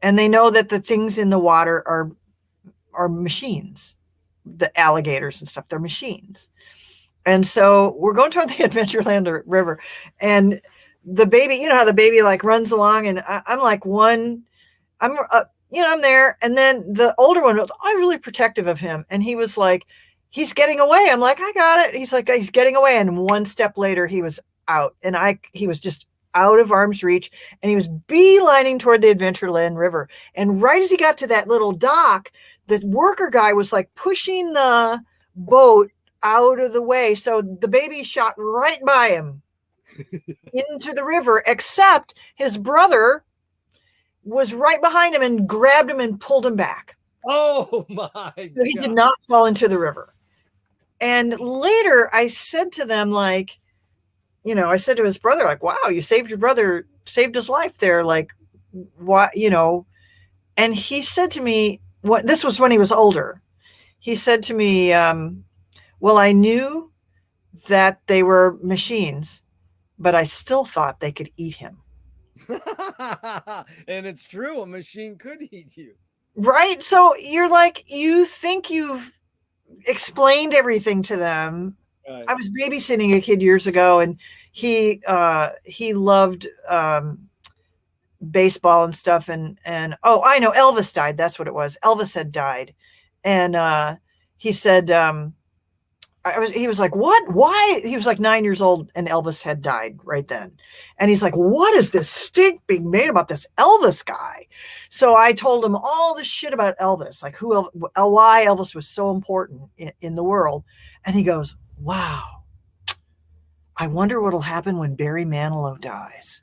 they know that the things in the water are machines, the alligators and stuff, they're machines. And so we're going toward the Adventureland River, and the baby, how the baby like runs along, and I'm like I'm there. And then the older one, I'm really protective of him. And he was like, he's getting away. I'm like, I got it. He's like, he's getting away. And one step later, he was out, and he was just out of arm's reach, and he was beelining toward the Adventureland River. And right as he got to that little dock, the worker guy was like pushing the boat out of the way. So the baby shot right by him into the river, except his brother was right behind him and grabbed him and pulled him back. Oh my So he did not fall into the river. And later I said to them, like, I said to his brother, like, wow, you saved his life there. Like, what, and he said to me, this was when he was older. He said to me, well, I knew that they were machines, but I still thought they could eat him. And it's true, a machine could eat you. Right? So you're like, you think you've explained everything to them. Right. I was babysitting a kid years ago, and he loved baseball and stuff. And oh, I know, Elvis died. That's what it was. Elvis had died. And he said, he was like, what? Why? He was like 9 years old, and Elvis had died right then. And he's like, what is this stink being made about this Elvis guy? So I told him all this shit about Elvis, like why Elvis was so important in the world. And he goes, wow, I wonder what'll happen when Barry Manilow dies.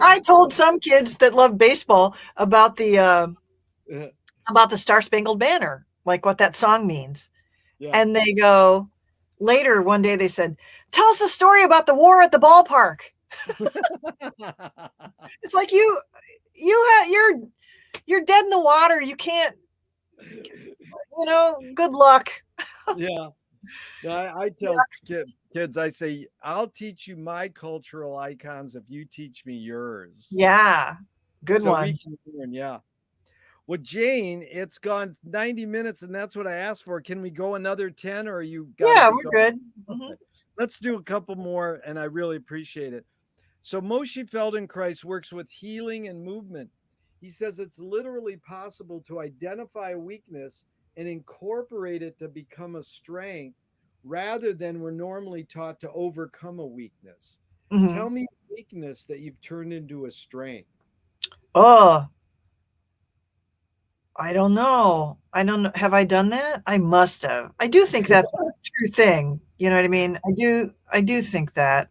I told some kids that love baseball about the Star Spangled Banner, like what that song means. Yeah. And they go, later one day they said, tell us a story about the war at the ballpark. It's like you're dead in the water. You can't, good luck. Yeah. I tell kids, I say, I'll teach you my cultural icons if you teach me yours. Yeah. Good So one. we can learn, yeah. Well, Jane, it's gone 90 minutes, and that's what I asked for. Can we go another 10, or you got? Yeah, we're good. Okay. Let's do a couple more, and I really appreciate it. So Moshe Feldenkrais works with healing and movement. He says it's literally possible to identify a weakness and incorporate it to become a strength rather than we're normally taught to overcome a weakness. Tell me a weakness that you've turned into a strength. Oh, I don't know. I don't know. Have I done that? I must have. I do think that's a true thing. You know what I mean? I do think that.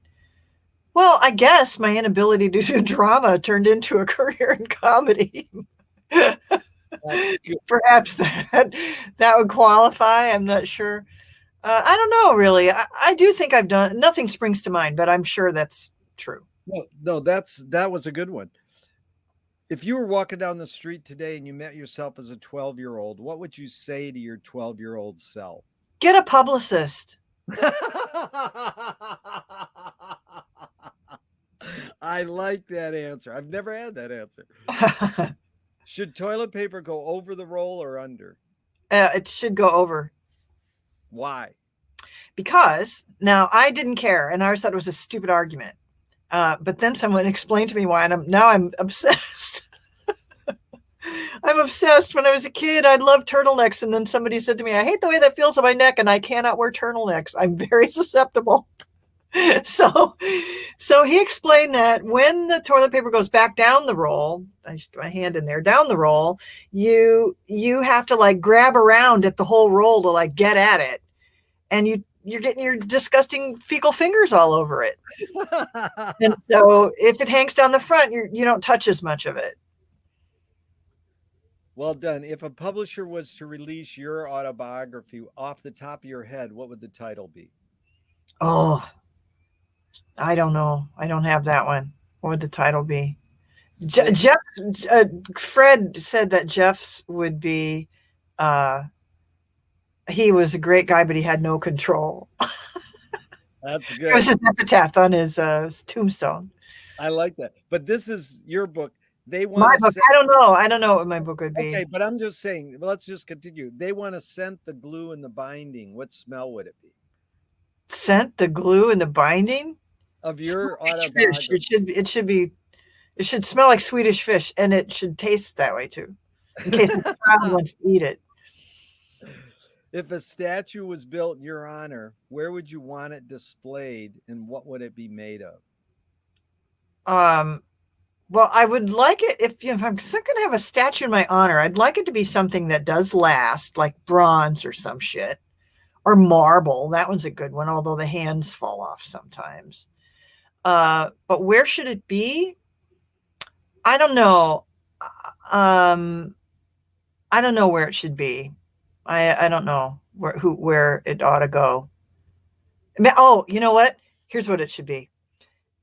Well, I guess my inability to do drama turned into a career in comedy. Perhaps that would qualify. I'm not sure. I don't know, really. I do think I've done. Nothing springs to mind, but I'm sure that's true. No, that was a good one. If you were walking down the street today and you met yourself as a 12-year-old, what would you say to your 12-year-old self? Get a publicist. I like that answer. I've never had that answer. Should toilet paper go over the roll or under? It should go over. Why? Because now I didn't care, and I always thought it was a stupid argument. But then someone explained to me why, and I'm obsessed. I'm obsessed. When I was a kid, I loved turtlenecks, and then somebody said to me, I hate the way that feels on my neck, and I cannot wear turtlenecks. I'm very susceptible. So he explained that when the toilet paper goes back down the roll, I should get my hand in there, down the roll, you have to like grab around at the whole roll to like get at it. And you're getting your disgusting fecal fingers all over it. And so if it hangs down the front, you don't touch as much of it. Well done. If a publisher was to release your autobiography off the top of your head, what would the title be? Oh, I don't know. I don't have that one. What would the title be? Jeff, Fred said that Jeff's would be, he was a great guy, but he had no control. That's good. It was his epitaph on his tombstone. I like that. But this is your book. They want my book. I don't know. I don't know what my book would be. Okay, but I'm just saying, well, let's just continue. They want to scent the glue and the binding. What smell would it be? Scent the glue and the binding? Of your autobiography. It should smell like Swedish fish, and it should taste that way too, in case the crowd wants to eat it. If a statue was built in your honor, where would you want it displayed, and what would it be made of? Well, I would like it if I'm going to have a statue in my honor, I'd like it to be something that does last, like bronze or some shit, or marble. That one's a good one, although the hands fall off sometimes. But where should it be? I don't know. I don't know where it should be. I don't know where it ought to go. Oh, you know what? Here's what it should be.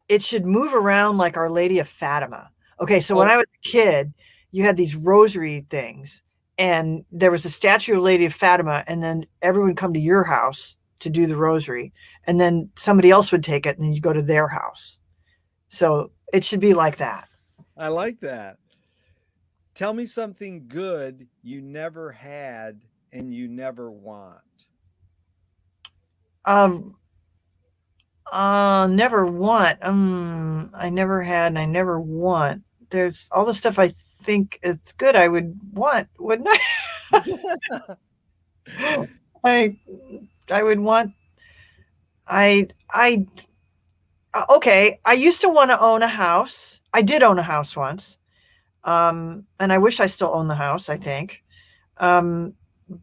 It should move around like Our Lady of Fatima. Okay, so when I was a kid, you had these rosary things, and there was a statue of Lady of Fatima, and then everyone would come to your house to do the rosary, and then somebody else would take it, and then you go to their house. So it should be like that. I like that. Tell me something good you never had and you never want. Never want. I never had and I never want. There's all the stuff I think it's good I would want, wouldn't I? I would want. Okay. I used to want to own a house. I did own a house once. And I wish I still own the house, I think.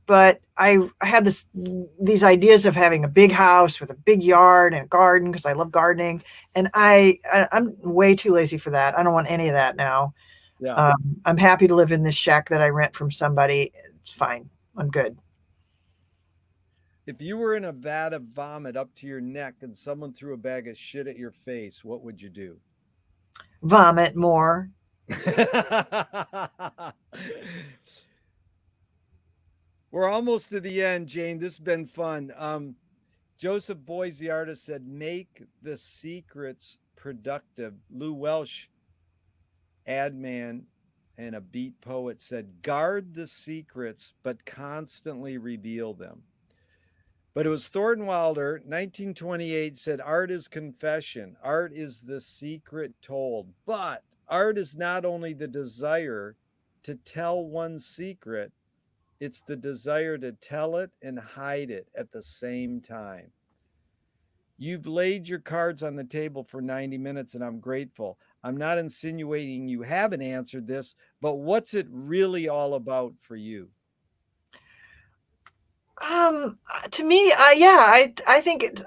but I had these ideas of having a big house with a big yard and a garden because I love gardening, and I'm way too lazy for that. I don't want any of that now. Yeah. I'm happy to live in this shack that I rent from somebody. It's fine. I'm good. If you were in a vat of vomit up to your neck and someone threw a bag of shit at your face, what would you do? Vomit more. We're almost to the end, Jane. This has been fun. Joseph Boys, the artist, said, make the secrets productive. Lou Welsh, ad man and a beat poet, said, guard the secrets, but constantly reveal them. But it was Thornton Wilder, 1928, said, art is confession. Art is the secret told. But art is not only the desire to tell one's secret, it's the desire to tell it and hide it at the same time. You've laid your cards on the table for 90 minutes, and I'm grateful. I'm not insinuating you haven't answered this, but what's it really all about for you? To me, I think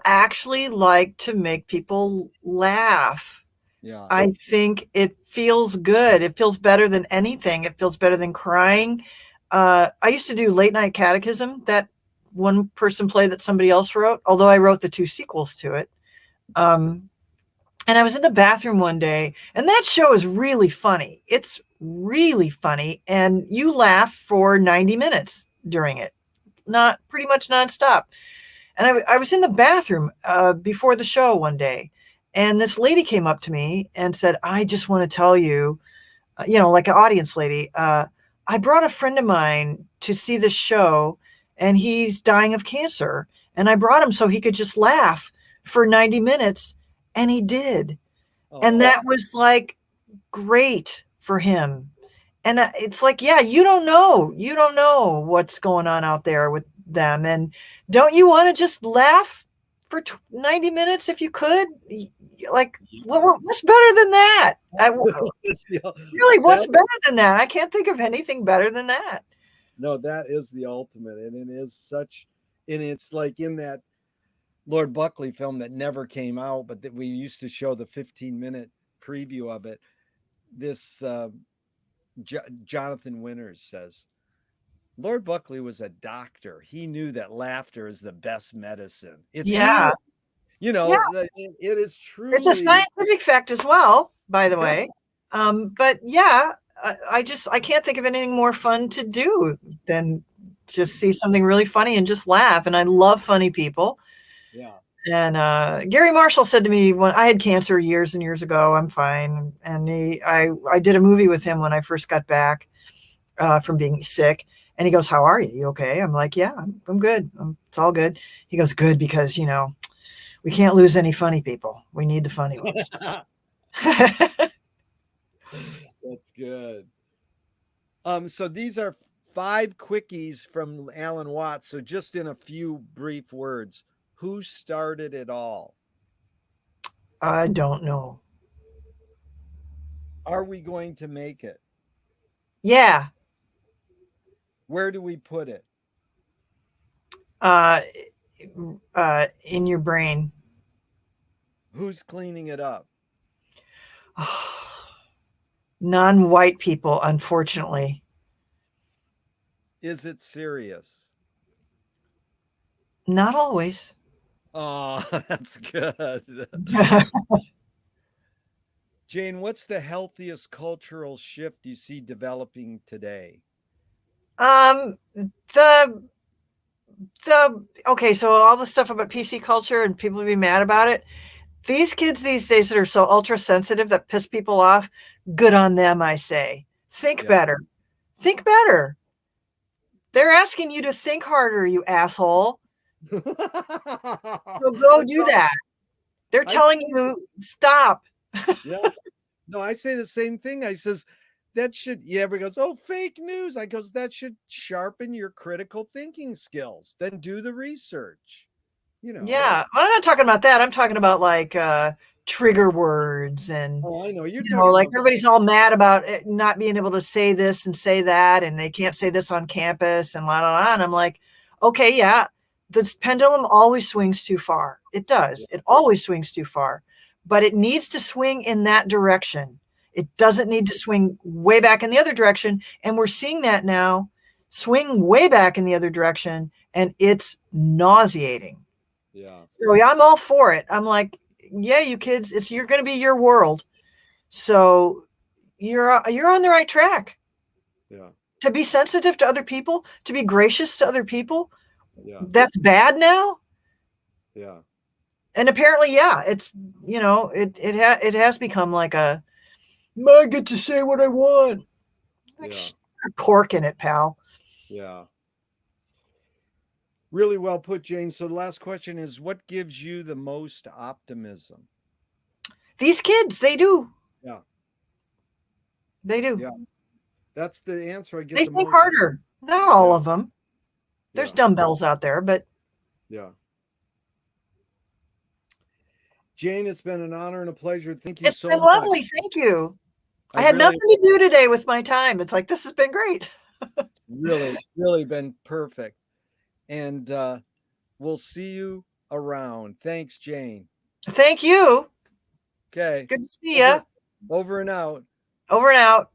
actually like to make people laugh. Yeah. I think it feels good. It feels better than anything. It feels better than crying. I used to do Late Night Catechism, that one person play that somebody else wrote, although I wrote the 2 sequels to it. And I was in the bathroom one day, and that show is really funny. It's really funny, and you laugh for 90 minutes during it, not pretty much nonstop. And I was in the bathroom before the show one day, and this lady came up to me and said, I just want to tell you, like an audience lady, I brought a friend of mine to see this show, and he's dying of cancer. And I brought him so he could just laugh for 90 minutes, and he did. And that was like great for him. And it's like, yeah, you don't know what's going on out there with them. And don't you want to just laugh for 90 minutes if you could? Like, what's better than that? Really, what's better than that? I can't think of anything better than that. No, that is the ultimate. And it is such, and it's like in that Lord Buckley film that never came out, but that we used to show the 15-minute preview of it. This Jonathan Winters says, Lord Buckley was a doctor. He knew that laughter is the best medicine. It's it is true. It's a scientific fact as well, by the way. But yeah, I can't think of anything more fun to do than just see something really funny and just laugh. And I love funny people. Yeah. And Gary Marshall said to me when I had cancer years and years ago, I'm fine. And I did a movie with him when I first got back from being sick. And he goes, how are you? You okay? I'm like, yeah, I'm good. It's all good. He goes, good, because, we can't lose any funny people. We need the funny ones. That's good. So these are 5 quickies from Alan Watts. So just in a few brief words, who started it all? I don't know. Are we going to make it? Yeah. Where do we put it? In your brain. Who's cleaning it up? Non-white people, unfortunately. Is it serious? Not always. Oh, that's good. Jane, what's the healthiest cultural shift you see developing today? Okay, so all the stuff about PC culture and people be mad about it. These kids these days that are so ultra sensitive that piss people off, good on them, I say. Think better. Think better. They're asking you to think harder, you asshole. So go do that. They're telling you, stop. Yeah. No, I say the same thing. I says, that should, everybody goes, oh, fake news. I goes, that should sharpen your critical thinking skills. Then do the research. Yeah, I'm not talking about that. I'm talking about like trigger words and, Oh, I know. You're you know, talking like about, everybody's all mad about it, not being able to say this and say that, and they can't say this on campus and la la la. And I'm like, okay, yeah, the pendulum always swings too far. It does. It always swings too far, but it needs to swing in that direction. It doesn't need to swing way back in the other direction. And we're seeing that now swing way back in the other direction, and it's nauseating. yeah, So yeah, I'm all for it. I'm like, yeah, you kids, you're going to be your world. So you're on the right track. yeah, To be sensitive to other people, to be gracious to other people, yeah, that's bad now. yeah, And apparently, yeah, it's, you know, it has become like I get to say what I want. Like, yeah, cork in it, pal. yeah. Really well put, Jane. So the last question is, what gives you the most optimism? These kids, they do. Yeah, They do. yeah. That's the answer I get They the think most. harder. Not all Yeah, of them. There's yeah, dumbbells out there, but yeah. Jane, it's been an honor and a pleasure. Thank you it's so been much. lovely. Thank you. I had really, nothing to do today with my time. It's like, this has been great. really been perfect. And we'll see you around. Thanks, Jane. Thank you. Okay. Good to see you. Over and out. Over and out.